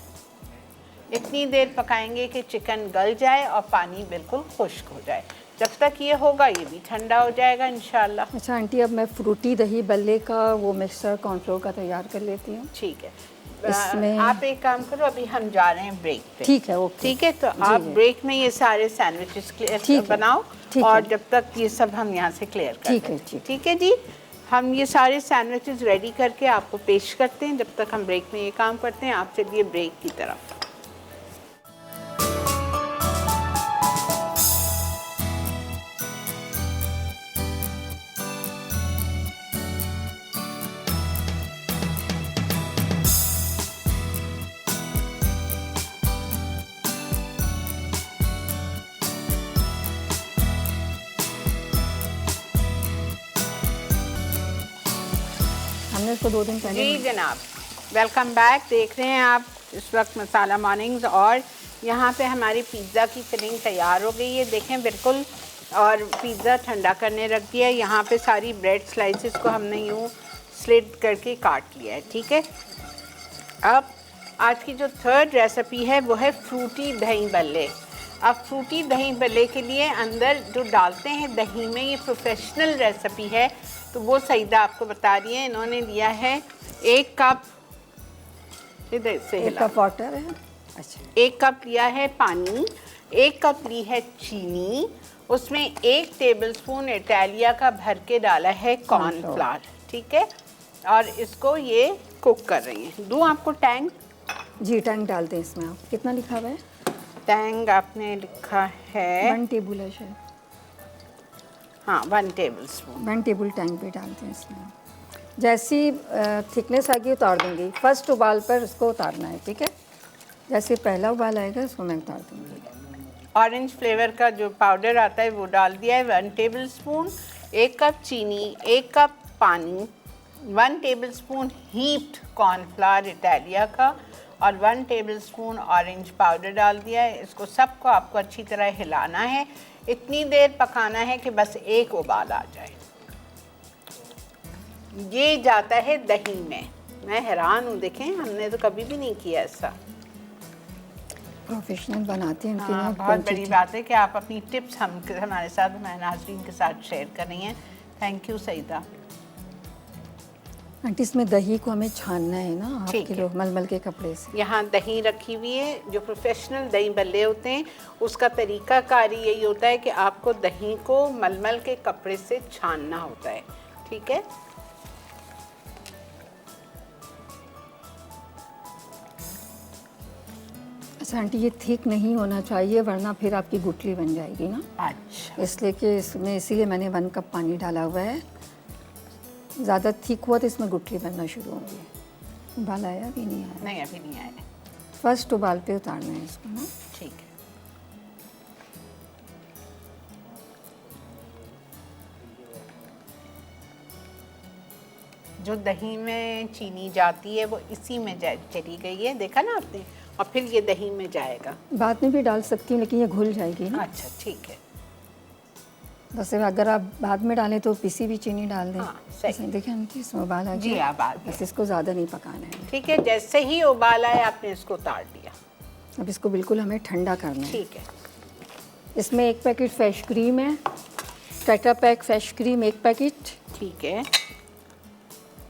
[SPEAKER 1] इतनी देर पकाएंगे कि चिकन गल जाए और पानी बिल्कुल खुश्क हो जाए। जब तक ये होगा ये भी ठंडा हो जाएगा इंशाल्लाह।
[SPEAKER 2] अच्छा आंटी, अब मैं फ्रूटी दही बल्ले का वो मिक्सचर कॉर्नफ्लोर का तैयार कर लेती हूँ।
[SPEAKER 1] ठीक है,
[SPEAKER 2] इसमें
[SPEAKER 1] आप एक काम करो, अभी हम जा रहे हैं ब्रेक पे।
[SPEAKER 2] ठीक है, ओके।
[SPEAKER 1] ठीक है, तो आप ब्रेक में ये सारे सैंडविचेस बनाओ और जब तक ये सब हम यहाँ से क्लियर कर
[SPEAKER 2] ठीक है।
[SPEAKER 1] ठीक है जी, हम ये सारे सैंडविचेस रेडी करके आपको पेश करते हैं। जब तक हम ब्रेक में ये काम करते हैं, आप चलिए ब्रेक की तरफ।
[SPEAKER 2] मैंने इसको 2 दिन पहले
[SPEAKER 1] जी जनाब, वेलकम बैक। देख रहे हैं आप इस वक्त मसाला मॉर्निंग्स, और यहाँ पे हमारी पिज़्ज़ा की फिलिंग तैयार हो गई है, देखें बिल्कुल। और पिज़्ज़ा ठंडा करने रख दिया है। यहाँ पे सारी ब्रेड स्लाइसेस को हमने यूँ स्लिट करके काट लिया है, ठीक है। अब आज की जो थर्ड रेसिपी है वो है फ्रूटी दही बल्ले। अब फ्रूटी दही बल्ले के लिए अंदर जो डालते हैं दही में, ये प्रोफेशनल रेसिपी है, तो वो सईदा आपको बता रही है। इन्होंने लिया है 1 कप, इधर से
[SPEAKER 2] 1 कप वाटर है, अच्छा
[SPEAKER 1] 1 कप लिया है पानी, 1 कप ली है चीनी, उसमें 1 टेबलस्पून इटालिया का भर के डाला है कॉर्नफ्लावर, ठीक है। और इसको ये कुक कर रही हैं। दूँ आपको टैंग?
[SPEAKER 2] जी टैंग डालते हैं इसमें। आप कितना लिखा हुआ है?
[SPEAKER 1] टैंग आपने लिखा है
[SPEAKER 2] 1 टेबल है शायद।
[SPEAKER 1] हाँ 1 टेबलस्पून।
[SPEAKER 2] 1 टेबल टैंग पे डालते हैं इसमें। जैसी थिकनेस आएगी उतार देंगे। फर्स्ट उबाल पर इसको उतारना है, ठीक है। जैसे पहला उबाल आएगा इसको मैं उतार दूँगी।
[SPEAKER 1] ऑरेंज फ्लेवर का जो पाउडर आता है वो डाल दिया है 1 टेबलस्पून, 1 कप चीनी, 1 कप पानी, 1 टेबलस्पून हीप्ड कॉर्नफ्लावर इटालिया का, और 1 टेबलस्पून ऑरेंज पाउडर डाल दिया है। इसको सबको आपको अच्छी तरह हिलाना है। इतनी देर पकाना है कि बस एक उबाल आ जाए। ये जाता है दही में। मैं हैरान हूँ, देखें हमने तो कभी भी नहीं किया ऐसा।
[SPEAKER 2] प्रोफेशनल बनाते हैं इनके
[SPEAKER 1] हाँ, बहुत बड़ी बात है कि आप अपनी टिप्स हमारे साथ, हमारे नाज़रीन के साथ शेयर कर रही हैं। Thank you Saeeda.
[SPEAKER 2] आंटी इसमें दही को हमें छानना है ना 1/2 किलो मलमल के कपड़े से।
[SPEAKER 1] यहाँ दही रखी हुई है। जो प्रोफेशनल दही बल्ले होते हैं उसका तरीकाकार यही होता है कि आपको दही को मलमल के कपड़े से छानना होता है, ठीक है।
[SPEAKER 2] अच्छा आंटी ये थिक नहीं होना चाहिए वरना फिर आपकी गुठली बन जाएगी ना।
[SPEAKER 1] अच्छा,
[SPEAKER 2] इसलिए कि इसमें इसीलिए मैंने 1 कप पानी डाला हुआ है। ज़्यादा थिक हुआ तो इसमें गुठली बनना शुरू होगी। उबाल आया अभी नहीं आया?
[SPEAKER 1] नहीं अभी नहीं आया।
[SPEAKER 2] फर्स्ट उबाल पे उतारना है इसको ना,
[SPEAKER 1] ठीक है। जो दही में चीनी जाती है वो इसी में चली गई है, देखा ना आपने, और फिर ये दही में जाएगा।
[SPEAKER 2] बाद में भी डाल सकती हूँ लेकिन ये घुल जाएगी ना।
[SPEAKER 1] अच्छा ठीक है।
[SPEAKER 2] बस अगर आप बाद में डालें तो पिसी भी चीनी डाल दें।
[SPEAKER 1] हाँ, सही।
[SPEAKER 2] देखिए आंटी इसमें उबाल आ
[SPEAKER 1] जी
[SPEAKER 2] गया।
[SPEAKER 1] आप आ गया।
[SPEAKER 2] बस इसको ज़्यादा नहीं पकाना है।
[SPEAKER 1] ठीक है, जैसे ही उबाल आए आपने इसको उतार दिया।
[SPEAKER 2] अब इसको बिल्कुल हमें ठंडा करना है।
[SPEAKER 1] ठीक है।
[SPEAKER 2] इसमें 1 पैकेट फ्रेश क्रीम है, tetra pack fresh cream 1 packet.
[SPEAKER 1] ठीक है।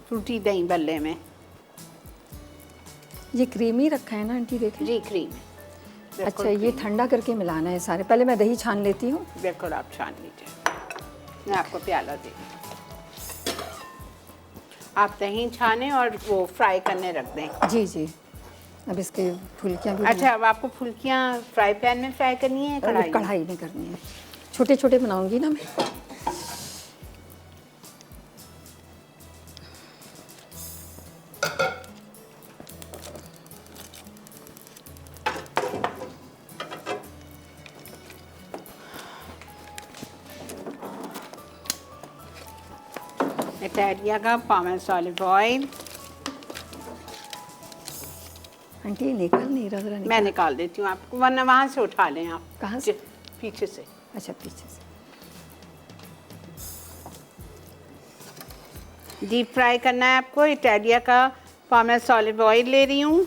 [SPEAKER 1] फ्रूटी दही बल्ले में
[SPEAKER 2] ये क्रीम ही रखा है ना आंटी, देखें।
[SPEAKER 1] जी क्रीम है।
[SPEAKER 2] अच्छा ये ठंडा करके मिलाना है सारे। पहले मैं दही छान लेती हूँ।
[SPEAKER 1] बिल्कुल आप छान लीजिए, मैं आपको प्याला दे। आप दही छाने और वो फ्राई करने रख दें।
[SPEAKER 2] जी जी। अब इसके फुल्कियाँ भी
[SPEAKER 1] अच्छा, अब आपको फुल्कियाँ फ्राई पैन में फ्राई करनी है, कढ़ाई?
[SPEAKER 2] कढ़ाई में करनी है। छोटे छोटे बनाऊंगी ना मैं।
[SPEAKER 1] इटालिया का पामेस ऑलिव ऑयल।
[SPEAKER 2] आंटी ये निकल नहीं रहा, जरा निकाल।
[SPEAKER 1] मैं निकाल देती हूँ आपको, वरना वहाँ से उठा लें आप।
[SPEAKER 2] कहाँ से?
[SPEAKER 1] पीछे से।
[SPEAKER 2] अच्छा पीछे से।
[SPEAKER 1] डीप फ्राई करना है आपको। इटालिया का पामेस ऑलिव ऑयल ले रही हूँ।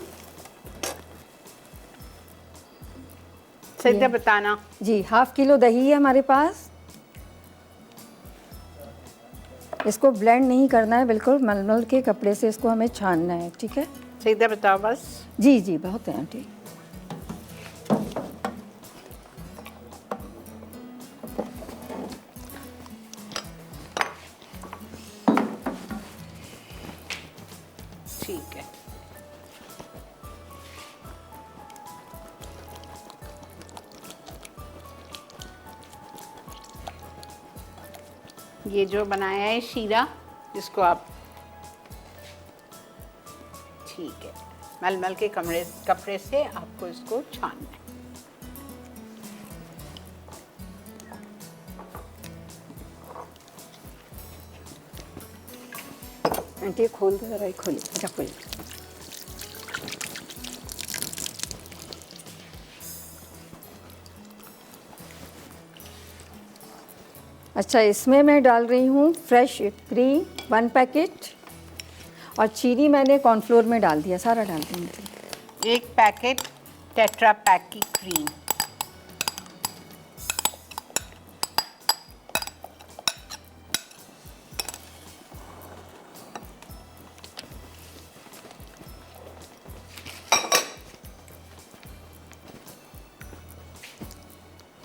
[SPEAKER 1] सही बताना।
[SPEAKER 2] जी 1/2 किलो दही है हमारे पास। इसको ब्लेंड नहीं करना है, बिल्कुल मलमल के कपड़े से इसको हमें छानना है, ठीक है।
[SPEAKER 1] सीधा बताओ बस।
[SPEAKER 2] जी जी बहुत है आंटी।
[SPEAKER 1] ठीक है। ये जो बनाया है शीरा, जिसको आप, ठीक है, मलमल के कपड़े से आपको इसको छानना है।
[SPEAKER 2] आंटी खोल दो जरा, खोली, अच्छा खोली। अच्छा, इसमें मैं डाल रही हूँ फ्रेश क्रीम 1 पैकेट, और चीनी मैंने कॉर्नफ्लोर में डाल दिया, सारा डाल दूँगी।
[SPEAKER 1] 1 पैकेट टेट्रा पैक की क्रीम।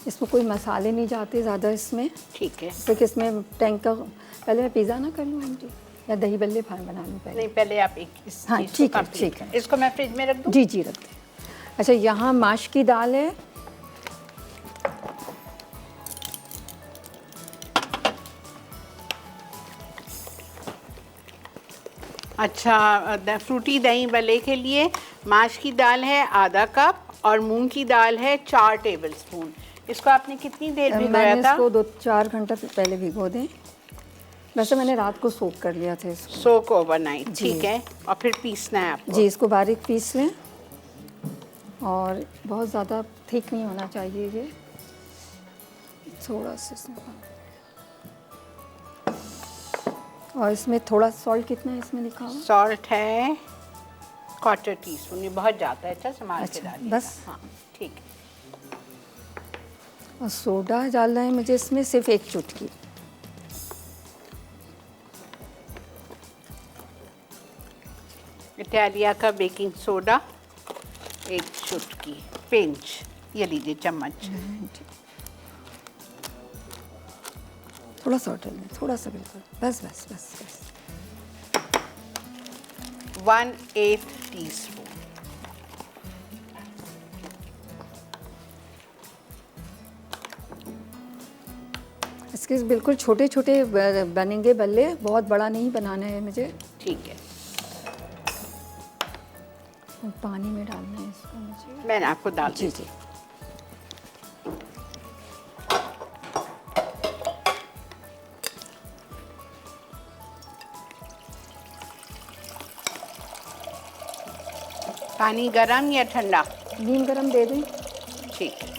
[SPEAKER 2] इसमें कोई मसाले नहीं जाते ज़्यादा इसमें,
[SPEAKER 1] ठीक है।
[SPEAKER 2] क्योंकि इसमें टैंक का, पहले मैं पिज़्ज़ा ना कर लूँ आंटी, या दही बल्ले बना लूँ पहले?
[SPEAKER 1] नहीं, पहले आप एक इस
[SPEAKER 2] हाँ,
[SPEAKER 1] चीज़ को
[SPEAKER 2] ठीक है,
[SPEAKER 1] complete
[SPEAKER 2] ठीक है।
[SPEAKER 1] करें। इसको मैं फ्रिज में रख दूँ?
[SPEAKER 2] जी जी, रख दें। अच्छा, यहाँ माश की दाल है,
[SPEAKER 1] अच्छा, फ्रूटी दही भल्ले के लिए माश की दाल है आधा कप और मूंग की दाल है 4 टेबलस्पून। इसको आपने कितनी देर भिगोया
[SPEAKER 2] मैंने
[SPEAKER 1] था?
[SPEAKER 2] इसको 2-4 घंटा पहले भिगो दें। वैसे मैंने रात को सोक कर लिया था इसको।
[SPEAKER 1] सोक ओवरनाइट,
[SPEAKER 2] जी।
[SPEAKER 1] ठीक है। और फिर पीसना है आपको?
[SPEAKER 2] जी, इसको बारीक पीस लें, और बहुत ज़्यादा थिक नहीं होना चाहिए ये, थोड़ा सा इसमें। और इसमें थोड़ा सॉल्ट, कितना है इसमें लिखा हुआ?
[SPEAKER 1] सॉल्ट है 1/4 टीस्पून, ये बहुत ज़्यादा है, अच्छा संभाल के
[SPEAKER 2] अच्छा,
[SPEAKER 1] डालिएगा।
[SPEAKER 2] बस।
[SPEAKER 1] हाँ, ठीक है।
[SPEAKER 2] और सोडा डालना है मुझे इसमें सिर्फ 1 चुटकी।
[SPEAKER 1] इटालिया का बेकिंग सोडा 1 चुटकी, पिंच, ये लीजिए चम्मच।
[SPEAKER 2] थोड़ा सा डालना, थोड़ा सा, बिल्कुल, बस बस बस बस।
[SPEAKER 1] 1/8 टीस्पून।
[SPEAKER 2] इसके बिल्कुल छोटे छोटे बनेंगे बल्ले, बहुत बड़ा नहीं बनाना है मुझे।
[SPEAKER 1] ठीक है।
[SPEAKER 2] और पानी में डालना है इसको मुझे।
[SPEAKER 1] मैंने आपको डाल
[SPEAKER 2] जी जी।
[SPEAKER 1] पानी गरम या ठंडा?
[SPEAKER 2] नीम गरम दे दें।
[SPEAKER 1] ठीक है।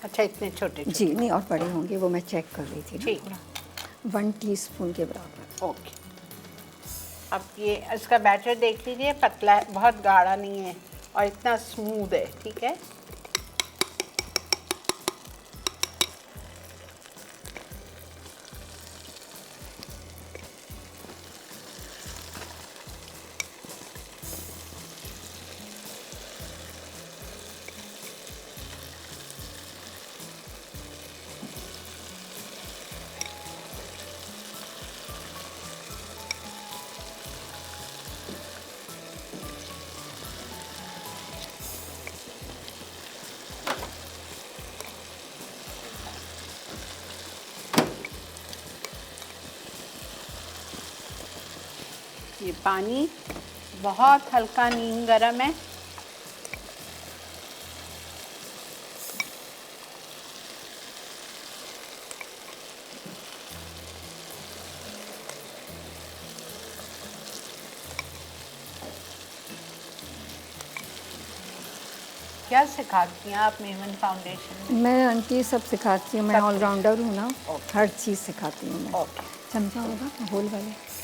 [SPEAKER 1] अच्छा, इतने छोटे?
[SPEAKER 2] जी नहीं, और बड़े होंगे, वो मैं चेक कर रही थी।
[SPEAKER 1] ठीक।
[SPEAKER 2] 1 टीस्पून के बराबर।
[SPEAKER 1] ओके। अब ये इसका बैटर देख लीजिए, पतला है, बहुत गाढ़ा नहीं है और इतना स्मूथ है, ठीक है। ये पानी बहुत हल्का नीम गरम है। क्या सिखाती हैं आप मेमन फाउंडेशन में?
[SPEAKER 2] मैं आंटी सब सिखाती हूँ, मैं ऑलराउंडर हूँ ना, हर चीज़ सिखाती हूँ मैं।
[SPEAKER 1] ओके।
[SPEAKER 2] चमचा होगा होल वाले।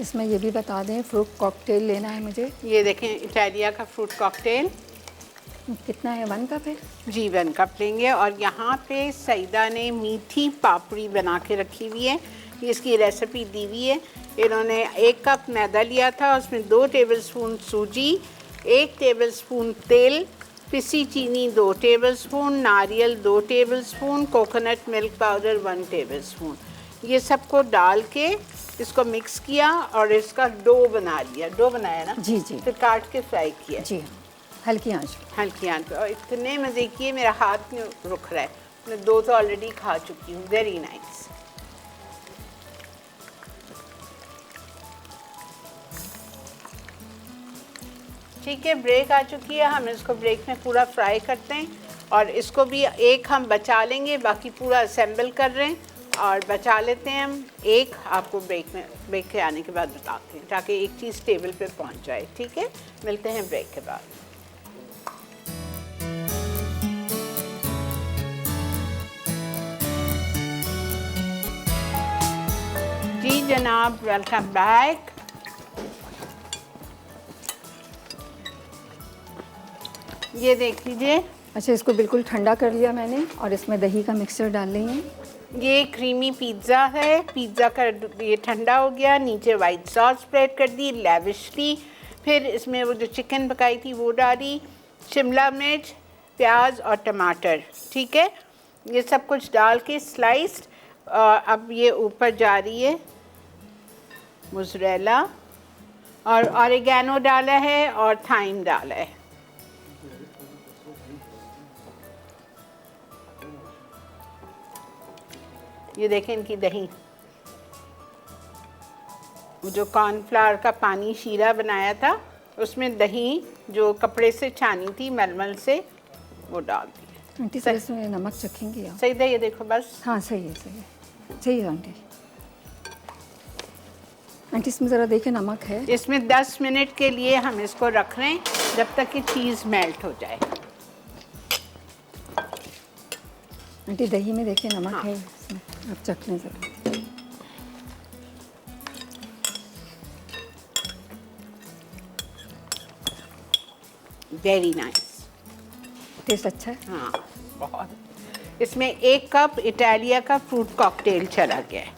[SPEAKER 2] इसमें ये भी बता दें, फ्रूट कॉकटेल लेना है मुझे।
[SPEAKER 1] ये देखें, इटालिया का फ्रूट कॉकटेल।
[SPEAKER 2] कितना है? 1 कप है
[SPEAKER 1] जी, 1 कप लेंगे। और यहाँ पे सईदा ने मीठी पापड़ी बना के रखी हुई है, ये इसकी रेसिपी दी हुई है। इन्होंने 1 कप मैदा लिया था, उसमें 2 टेबलस्पून सूजी, 1 टेबलस्पून तेल, पिसी चीनी 2 टेबलस्पून, नारियल 2 tablespoon, coconut milk powder 1 tablespoon. ये सबको डाल के इसको मिक्स किया और इसका डो बना लिया। डो बनाया ना?
[SPEAKER 2] जी जी।
[SPEAKER 1] फिर काट के फ्राई किया।
[SPEAKER 2] जी हल्की आंच पे।
[SPEAKER 1] हल्की आंच पे। और इतने मज़े किए मेरा हाथ में रुक रहा है। मैं 2 तो ऑलरेडी खा चुकी हूँ। Very nice. ठीक है, ब्रेक आ चुकी है। हम इसको ब्रेक में पूरा फ्राई करते हैं और इसको भी एक हम बचा लेंगे, बाकी पूरा असेंबल कर रहे हैं और बचा लेते हैं हम। एक आपको ब्रेक के आने के बाद बताते हैं ताकि एक चीज़ टेबल पे पहुंच जाए। ठीक है, मिलते हैं ब्रेक के बाद। जी जनाब, वेलकम बैक। ये देख लीजिए।
[SPEAKER 2] अच्छा, इसको बिल्कुल ठंडा कर लिया मैंने और इसमें दही का मिक्सचर डाल रही हूँ।
[SPEAKER 1] ये क्रीमी पिज़्ज़ा है। पिज़्ज़ा का ये ठंडा हो गया। नीचे वाइट सॉस स्प्रेड कर दी लैविशली। फिर इसमें वो जो चिकन पकाई थी वो डाली, शिमला मिर्च, प्याज और टमाटर। ठीक है, ये सब कुछ डाल के स्लाइस्ड। अब ये ऊपर जा रही है मोज़रेला और ऑरिगेनो डाला है और थाइम डाला है। ये देखें इनकी दही, जो कॉर्नफ्लावर का पानी शीरा बनाया था उसमें दही जो कपड़े से छानी थी मलमल से वो डाल दी।
[SPEAKER 2] आंटी सर इसमें नमक चखेंगी आप?
[SPEAKER 1] सही है, ये देखो बस।
[SPEAKER 2] हाँ सही है, सही है, सही है आंटी। आंटी इसमें ज़रा देखिए नमक है।
[SPEAKER 1] इसमें 10 मिनट के लिए हम इसको रख रहे हैं जब तक कि चीज़ मेल्ट हो जाए।
[SPEAKER 2] आंटी दही में देखिए नमक
[SPEAKER 1] हाँ।
[SPEAKER 2] है इसमें, आप चख लें ज़रा।
[SPEAKER 1] Very nice.
[SPEAKER 2] टेस्ट अच्छा है?
[SPEAKER 1] हाँ बहुत। इसमें 1 कप इटालिया का फ्रूट कॉकटेल चला गया है।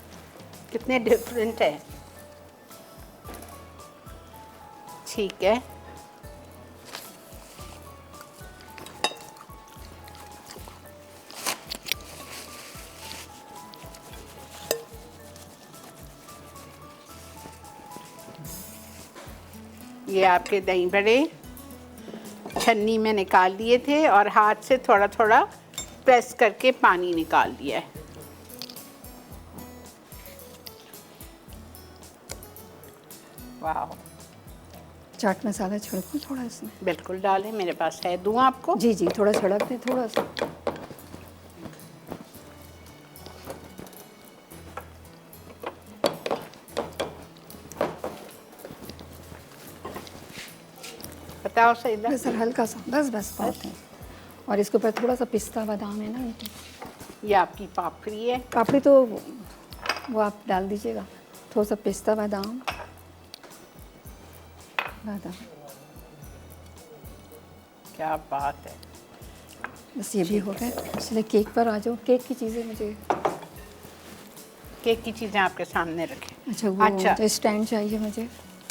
[SPEAKER 1] कितने डिफरेंट है। ठीक है, ये आपके दही बड़े छन्नी में निकाल लिए थे और हाथ से थोड़ा थोड़ा प्रेस करके पानी निकाल लिया है। वाह।
[SPEAKER 2] चाट मसाला छिड़कूं थोड़ा इसमें?
[SPEAKER 1] बिल्कुल डालें, मेरे पास है। दूँ आपको?
[SPEAKER 2] जी जी, थोड़ा छिड़क दें, थोड़ा सा।
[SPEAKER 1] बताओ सही ना?
[SPEAKER 2] बस सर हल्का सा, बस बस बहुत है। और इसके ऊपर थोड़ा सा पिस्ता बादाम है ना आंटी?
[SPEAKER 1] ये आपकी पापड़ी है।
[SPEAKER 2] पापड़ी तो वो आप डाल दीजिएगा। थोड़ा सा पिस्ता बादाम
[SPEAKER 1] क्या बात है।
[SPEAKER 2] बस ये भी हो गया। चलिए केक पर आ जाओ। केक की चीज़ें मुझे,
[SPEAKER 1] केक की चीज़ें आपके सामने रखें।
[SPEAKER 2] अच्छा वो
[SPEAKER 1] अच्छा।
[SPEAKER 2] तो स्टैंड चाहिए मुझे,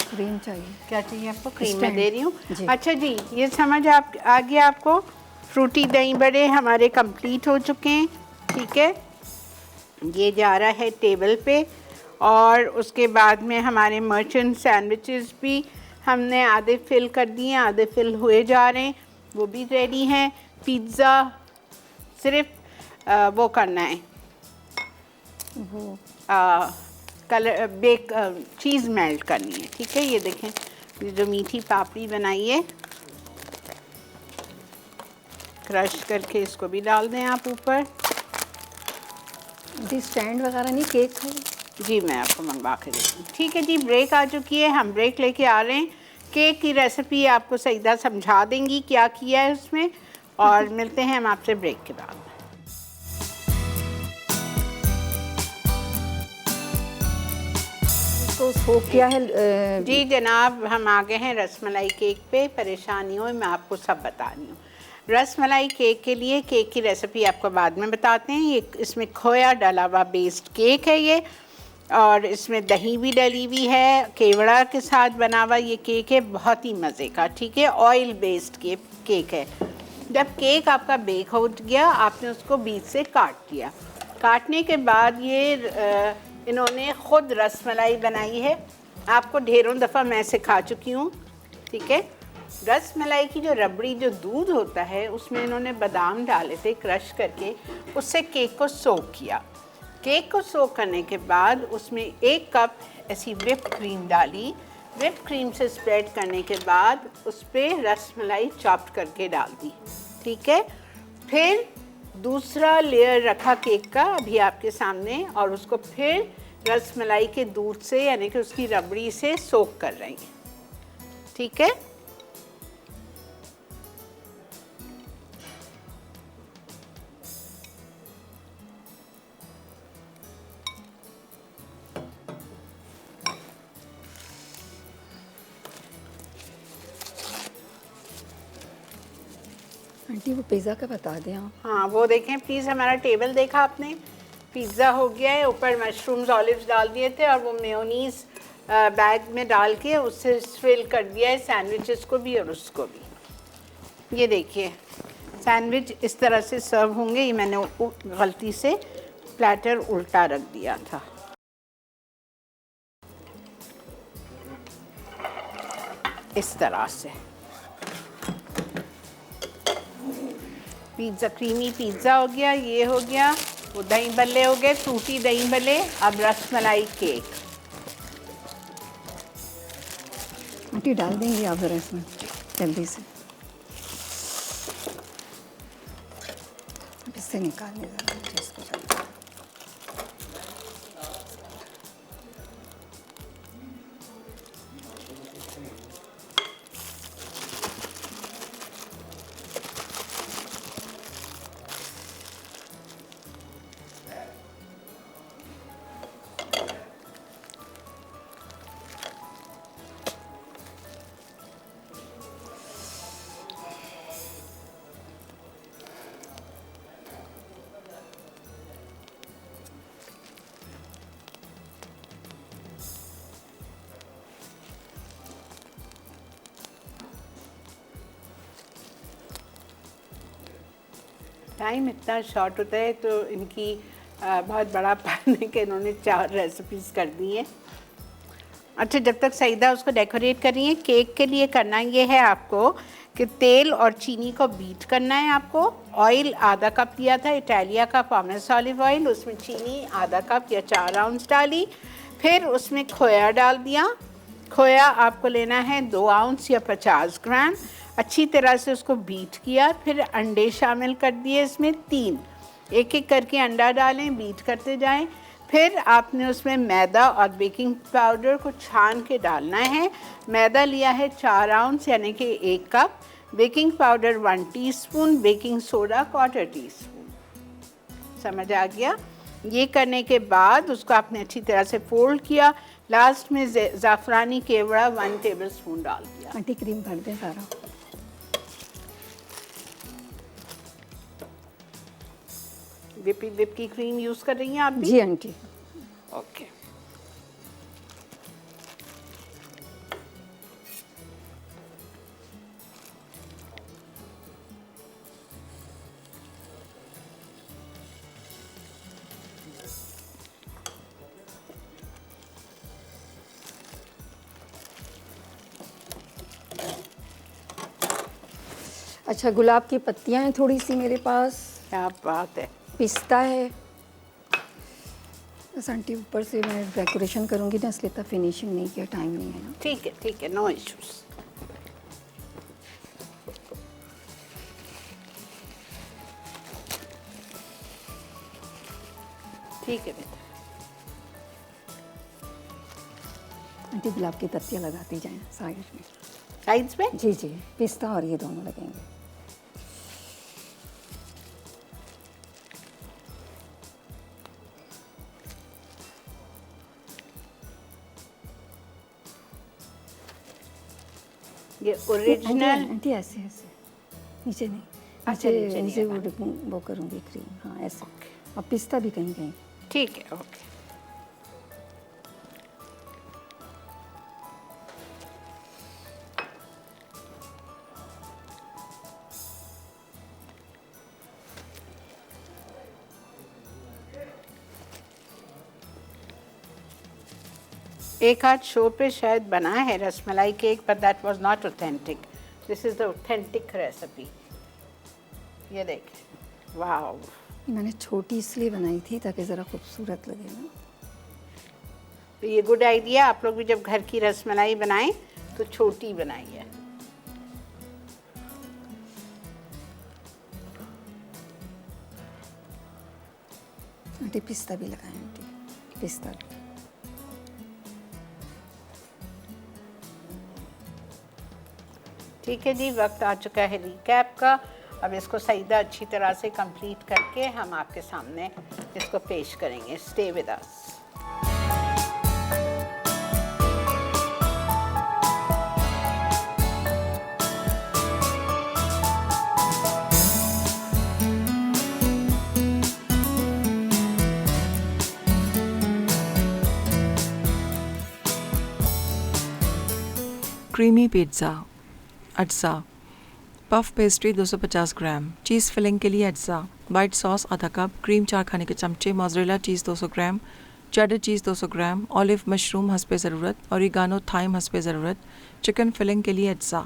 [SPEAKER 2] क्रीम चाहिए।
[SPEAKER 1] क्या चाहिए आपको? Cream
[SPEAKER 2] stand.
[SPEAKER 1] में दे रही हूँ।
[SPEAKER 2] जी।
[SPEAKER 1] अच्छा जी, ये समझ आप आ गया आपको। फ्रूटी दही बड़े हमारे कंप्लीट हो चुके हैं। ठीक है, ये जा रहा है टेबल पे। और उसके बाद में हमारे मर्चेंट सैंडविचेस भी हमने आधे फिल कर दिए, आधे फिल हुए जा रहे हैं, वो भी रेडी हैं। पिज़्ज़ा सिर्फ वो करना है,
[SPEAKER 2] वो
[SPEAKER 1] कलर बेक चीज़ मेल्ट करनी है। ठीक है, ये देखें, ये जो मीठी पापड़ी बनाई है क्रश करके इसको भी डाल दें आप ऊपर।
[SPEAKER 2] जी स्टैंड वगैरह नहीं, केक है?
[SPEAKER 1] जी मैं आपको मंगवा के देती हूँ। ठीक है जी, ब्रेक आ चुकी है, हम ब्रेक लेके आ रहे हैं। केक की रेसिपी आपको सईदा समझा देंगी क्या किया है उसमें, और मिलते हैं हम आपसे ब्रेक के बाद।
[SPEAKER 2] तो सोक किया है।
[SPEAKER 1] जी जनाब, हम आ गए हैं रसमलाई केक पे। परेशानी हो मैं आपको सब बता रही हूँ। रसमलाई केक के लिए केक की रेसिपी आपको बाद में बताते हैं। ये इसमें खोया डला हुआ बेस्ड केक है ये, और इसमें दही भी डली हुई है। केवड़ा के साथ बना हुआ ये केक है, बहुत ही मज़े का। ठीक है, ऑयल बेस्ड केक है। जब केक आपका बेक हो गया, आपने उसको बीच से काट दिया। काटने के बाद ये इन्होंने ख़ुद रसमलाई बनाई है। आपको ढेरों दफ़ा मैं सिखा चुकी हूँ, ठीक है। रसमलाई की जो रबड़ी, जो दूध होता है, उसमें इन्होंने बादाम डाले थे क्रश करके, उससे केक को सोक किया। केक को सोक करने के बाद उसमें 1 कप ऐसी व्हिप क्रीम डाली। व्हिप क्रीम से स्प्रेड करने के बाद उस पर रसमलाई चॉप्ड करके डाल दी, ठीक है। फिर दूसरा लेयर रखा केक का अभी आपके सामने, और उसको फिर रसमलाई के दूध से यानी कि उसकी रबड़ी से सोक कर रही हैं, ठीक है।
[SPEAKER 2] आंटी वो पिज़्ज़ा का बता दें आप।
[SPEAKER 1] हाँ वो देखें प्लीज़, हमारा टेबल देखा आपने, पिज़्ज़ा हो गया है। ऊपर मशरूम्स ऑलिव्स डाल दिए थे और वो मेयोनीज़ बैग में डाल के उससे फिल कर दिया है सैंडविचेस को भी और उसको भी। ये देखिए सैंडविच इस तरह से सर्व होंगे। ये मैंने गलती से प्लेटर उल्टा रख दिया था। इस तरह से पिज़्ज़ा, क्रीमी पिज़्ज़ा हो गया, ये हो गया, वो दही भल्ले हो गए, फ्रूटी दही भल्ले। अब रसमलाई केक।
[SPEAKER 2] आंटी डाल देंगे आप ज़रा इसमें जल्दी से, इससे निकालने ज़रा इसको जल्दी।
[SPEAKER 1] टाइम इतना शॉर्ट होता है तो इनकी बहुत बड़ा प्लान है कि इन्होंने 4 रेसिपीज़ कर दी हैं। अच्छा, जब तक सईदा उसको डेकोरेट कर रही है, केक के लिए करना ये है आपको कि तेल और चीनी को बीट करना है आपको। ऑयल आधा कप लिया था इटालिया का पामेस ऑलिव ऑयल, उसमें चीनी आधा कप या 4 आउंस डाली। फिर उसमें खोया डाल दिया। खोया आपको लेना है 2 आउंस या 50 ग्राम। अच्छी तरह से उसको बीट किया। फिर अंडे शामिल कर दिए इसमें 3, एक एक करके अंडा डालें, बीट करते जाएं। फिर आपने उसमें मैदा और बेकिंग पाउडर को छान के डालना है। मैदा लिया है 4 आउंस यानी कि 1 cup, baking powder 1 teaspoon, baking soda 1/4 teaspoon. समझ आ गया? ये करने के बाद उसको आपने अच्छी तरह से फोल्ड किया। लास्ट में ज़ाफ़रानी केवड़ा 1 टेबलस्पून डाल दिया।
[SPEAKER 2] आंटी क्रीम भर दें सारा।
[SPEAKER 1] विप की क्रीम यूज़ कर रही हैं आप भी?
[SPEAKER 2] जी आंटी।
[SPEAKER 1] ओके।
[SPEAKER 2] अच्छा, गुलाब की पत्तियां हैं थोड़ी सी मेरे पास,
[SPEAKER 1] क्या बात है।
[SPEAKER 2] पिस्ता है। बस आंटी ऊपर से मैं डेकोरेशन करूँगी ना, इसलिए तब फिनिशिंग नहीं किया, टाइम नहीं है ना।
[SPEAKER 1] ठीक है, नो इश्यूज़। ठीक है बेटा।
[SPEAKER 2] आंटी गुलाब की पत्तियां लगाती जाएं साइड में।
[SPEAKER 1] साइड्स में?
[SPEAKER 2] जी जी, पिस्ता और ये दोनों लगेंगे।
[SPEAKER 1] ये ओरिजिनल
[SPEAKER 2] आंटी ऐसे ऐसे नीचे नहीं,
[SPEAKER 1] अच्छा, नीचे
[SPEAKER 2] नीचे
[SPEAKER 1] नहीं
[SPEAKER 2] वो करूँगी क्रीम। हाँ ऐसे। और पिस्ता भी कहीं कहीं।
[SPEAKER 1] ठीक है, ओके। एक आध शो पे शायद बना है rasmalai cake, but that was not authentic. This is the authentic recipe. ये देखें, वाओ.
[SPEAKER 2] मैंने छोटी इसलिए बनाई थी ताकि ज़रा खूबसूरत लगे ना.
[SPEAKER 1] तो ये गुड आइडिया. आप लोग भी जब घर की रसमलाई बनाएं तो छोटी बनाइए.
[SPEAKER 2] आंटी पिस्ता भी लगाएं. आंटी पिस्ता.
[SPEAKER 1] ठीक है जी, वक्त आ चुका है रिकैप का. अब इसको सईदा अच्छी तरह से कंप्लीट करके हम आपके सामने इसको पेश करेंगे. Stay with us.
[SPEAKER 3] Creamy pizza. अज्जा. Puff pastry 250 gram. Cheese filling के लिए अज्जा. वाइट सॉस आधा कप. क्रीम 4 खाने के चमचे. Mozzarella cheese 200 gram. Cheddar cheese 200 gram. Olive mushroom हस्बे ज़रूरत. ओरिगानो थाइम हस्बे ज़रूरत. चिकन फिलिंग के लिए अज्जा.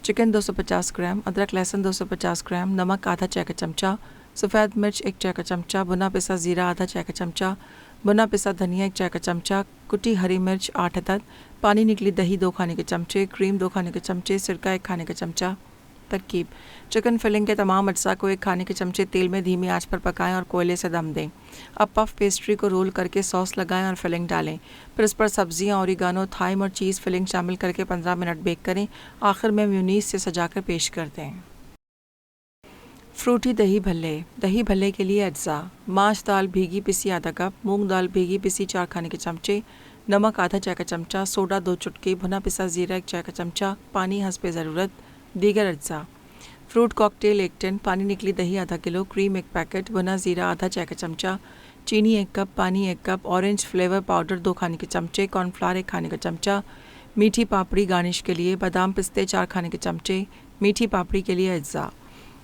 [SPEAKER 3] चिकन 250 ग्राम. अदरक लहसुन 250 ग्राम. नमक आधा चाय का चमचा. सफ़ेद मिर्च 1 चाय का चमचा. भुना पिसा ज़ीरा आधा चाय का चमचा. भुना पिसा धनिया 1 चाय का चमचा. कुटी हरी मिर्च 8 अदद. पानी निकली दही 2 खाने के चमचे. क्रीम 2 खाने के चमचे. सिरका 1 खाने का चमचा. तरकीब. चिकन फिलिंग के तमाम अज्जा को 1 खाने के चमचे तेल में धीमी आंच पर पकाएं और कोयले से दम दें. अब पफ पेस्ट्री को रोल करके सॉस लगाएं और फिलिंग डालें. फिर इस पर सब्जियां, ओरिगानो, थाइम और चीज़ फिलिंग शामिल करके 15 मिनट बेक करें. आखिर में म्यूनीस से सजाकर पेश कर दें. फ्रूटी दही भल्ले. दही भल्ले के लिए अज्जा. माश दाल भीगी पिसी आधा कप. मूंग दाल भीगी पिसी 4 खाने के चमचे. नमक आधा चाय का चमचा. सोडा 2 चुटकी. भुना पिसा ज़ीरा 1 चाय का चमचा. पानी हस्बे ज़रूरत. दीगर अज्जा. Fruit cocktail 1 tin. पानी निकली दही आधा किलो. Cream 1 packet. भुना ज़ीरा आधा चाय का चमचा. चीनी 1 कप. पानी 1 कप. ऑरेंज फ्लेवर पाउडर 2 खाने के चमचे. कॉर्नफ्लावर 1 खाने का चमचा. मीठी पापड़ी गार्निश के लिए. बादाम पिस्ते 4 खाने के चमचे. मीठी पापड़ी के लिए अज्जा.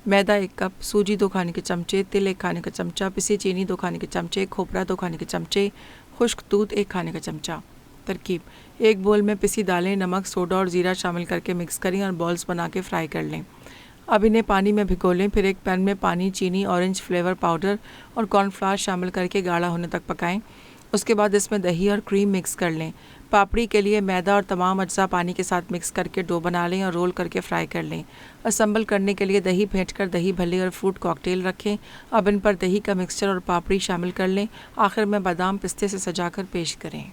[SPEAKER 3] मैदा 1 कप. सूजी 2 खाने के चमचे. तिल 1 खाने का चमचा. पिसी चीनी 2 खाने के चमचे. खोपरा 2 खाने के चमचे. खुश्क दूध 1 खाने का चमचा. तरकीब. एक बोल में पिसी दालें, नमक, सोडा और ज़ीरा शामिल करके मिक्स करें और बॉल्स बना के फ्राई कर लें. अब इन्हें पानी में भिगो लें. फिर एक पैन में पानी, चीनी, ऑरेंज फ्लेवर पाउडर और कॉर्नफ्लावर शामिल करके गाढ़ा होने तक पकाएं. उसके बाद इसमें दही और क्रीम मिक्स कर लें. पापड़ी के लिए मैदा और तमाम अज्जा पानी के साथ मिक्स करके डो बना लें और रोल करके फ्राई कर लें. असम्बल करने के लिए दही फेंट कर दही भल्ले और फ्रूट कॉकटेल रखें. अब इन पर दही का मिक्सचर और पापड़ी शामिल कर लें. आखिर में बादाम पिस्ते से सजाकर पेश करें.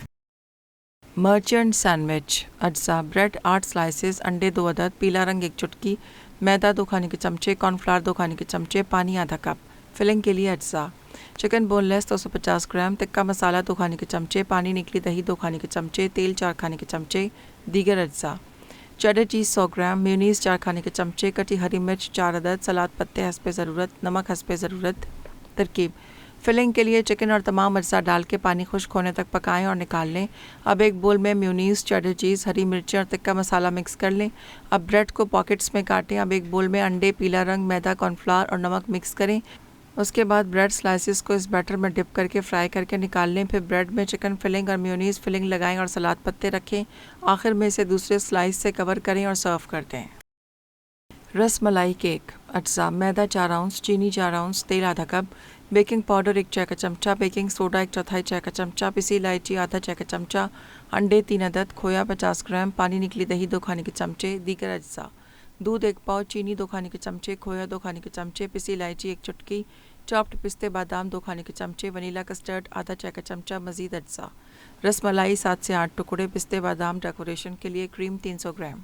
[SPEAKER 3] Merchant sandwich. अज्जा. Bread 8 slices. अंडे 2 अदद. पीला रंग 1 चुटकी. मैदा 2 खाने के चमचे. कॉर्नफ्लावर 2 खाने के चमचे. पानी आधा कप. फिलिंग के लिए अज्जा. चिकन बोनलेस 250 ग्राम. तिक्का मसाला 2 खाने के चमचे. पानी निकली दही 2 खाने के चमचे. तेल 4 खाने के चमचे. दीगर अज्जा. चेडर चीज़ 100 ग्राम. मेयोनीज़ 4 खाने के चमचे. कटी हरी मिर्च 4 अदद. सलाद पत्ते हस्बे ज़रूरत. नमक हस्बे ज़रूरत. तरकीब. फिलिंग के लिए चिकन और तमाम अज्जा डाल के पानी खुश्क होने तक पकाएं और निकाल लें. अब एक बोल में मेयोनीज़, चेडर चीज़, हरी मिर्चें और तिक्का मसाला मिक्स कर लें. अब ब्रेड को पॉकेट्स में काटें. अब एक बोल में अंडे, पीला रंग, मैदा, कॉर्नफ्लावर और नमक मिक्स करें. उसके बाद ब्रेड स्लाइसेस को इस बैटर में डिप करके फ्राई करके निकाल लें. फिर ब्रेड में चिकन फिलिंग और मेयोनीज़ फिलिंग लगाएं और सलाद पत्ते रखें. आखिर में इसे दूसरे स्लाइस से कवर करें और सर्व कर दें. रसमलाई केक. अज्जा. मैदा 4 आउंस. चीनी 4 आउंस. तेल आधा कप. बेकिंग पाउडर 1 चाय का चमचा. बेकिंग सोडा 1/4 चाय का चमचा. पिसी इलायची आधा चाय का चमचा. अंडे 3 अदद. खोया 50 ग्राम. पानी निकली दही 2 खाने के चमचे. दीगर अज्जा. दूध 1 पाव. चीनी 2 खाने के चमचे. खोया 2 खाने के चमचे. पिसी इलायची 1 चुटकी. चॉप्ड पिस्ते बादाम 2 खाने के चमचे. वनीला कस्टर्ड आधा चाय का चमचा. मज़ीद अज्जा. रसमलाई 7 से 8 टुकड़े. पिस्ते बादाम डेकोरेशन के लिए. क्रीम 300 ग्राम.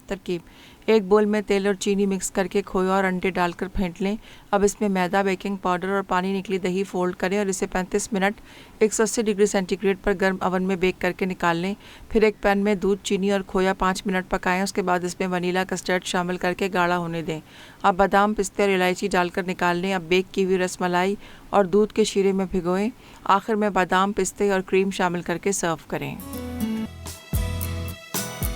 [SPEAKER 3] तरकीब. एक बोल में तेल और चीनी मिक्स करके खोया और अंडे डालकर फेंट लें. अब इसमें मैदा, बेकिंग पाउडर और पानी निकली दही फोल्ड करें और इसे 35 मिनट 180 डिग्री सेंटीग्रेड पर गर्म ओवन में बेक करके निकाल लें. फिर एक पैन में दूध, चीनी और खोया 5 मिनट पकाएं. उसके बाद इसमें वनीला कस्टर्ड शामिल करके गाढ़ा होने दें. अब बादाम, पिस्ते और इलायची डालकर निकाल लें. अब बेक की हुई रसमलाई और दूध के शीरे में भिगोएं. आखिर में बादाम, पिस्ते और क्रीम शामिल करके सर्व करें.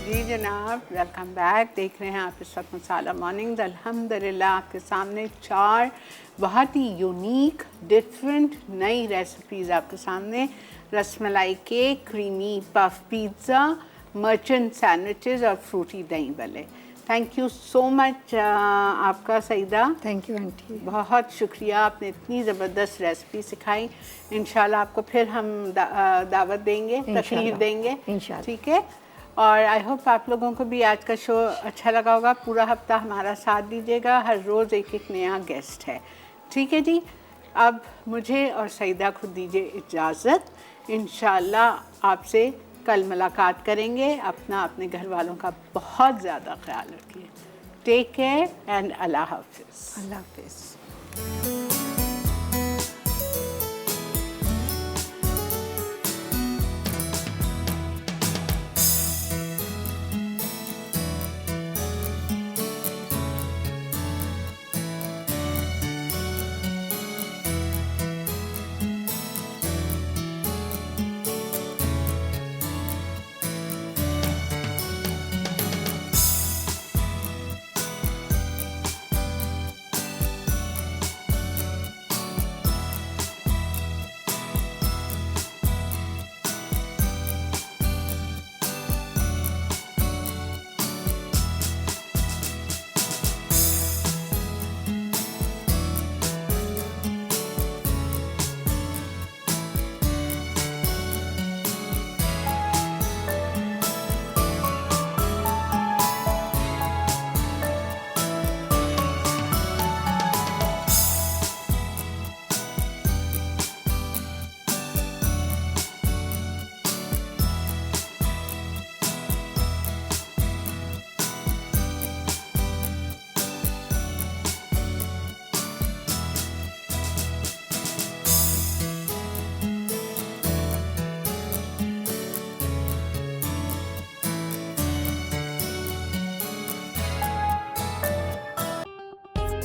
[SPEAKER 1] जी जनाब, वेलकम बैक। देख रहे हैं आप इस वक्त मसाला मॉर्निंग्स। अल्हम्दुलिल्लाह आपके सामने 4 बहुत ही यूनिक डिफरेंट नई रेसिपीज़ आपके सामने। Rasmalai cake, creamy puff pizza, merchant sandwiches और फ्रूटी दही भल्ले। थैंक यू सो मच आपका सईदा।
[SPEAKER 2] Thank you aunty.
[SPEAKER 1] बहुत शुक्रिया, आपने इतनी ज़बरदस्त रेसिपी सिखाई। इंशाल्लाह आपको फिर हम दावत देंगे, तकरीर देंगे
[SPEAKER 2] इंशाल्लाह।
[SPEAKER 1] ठीक है। और आई होप आप लोगों को भी आज का शो अच्छा लगा होगा। पूरा हफ्ता हमारा साथ दीजिएगा, हर रोज़ एक एक नया गेस्ट है, ठीक है जी। अब मुझे और सईदा को दीजिए इजाज़त। इंशाल्लाह आपसे कल मुलाकात करेंगे। अपने घर वालों का बहुत ज़्यादा ख्याल रखिए। टेक केयर एंड अल्लाह हाफिज़।
[SPEAKER 2] अल्लाह हाफिज़।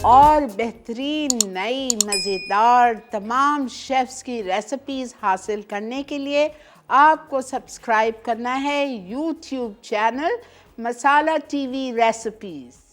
[SPEAKER 1] और बेहतरीन नई मज़ेदार तमाम शेफ़्स की रेसिपीज़ हासिल करने के लिए आपको सब्सक्राइब करना है यूट्यूब चैनल मसाला टीवी रेसिपीज़।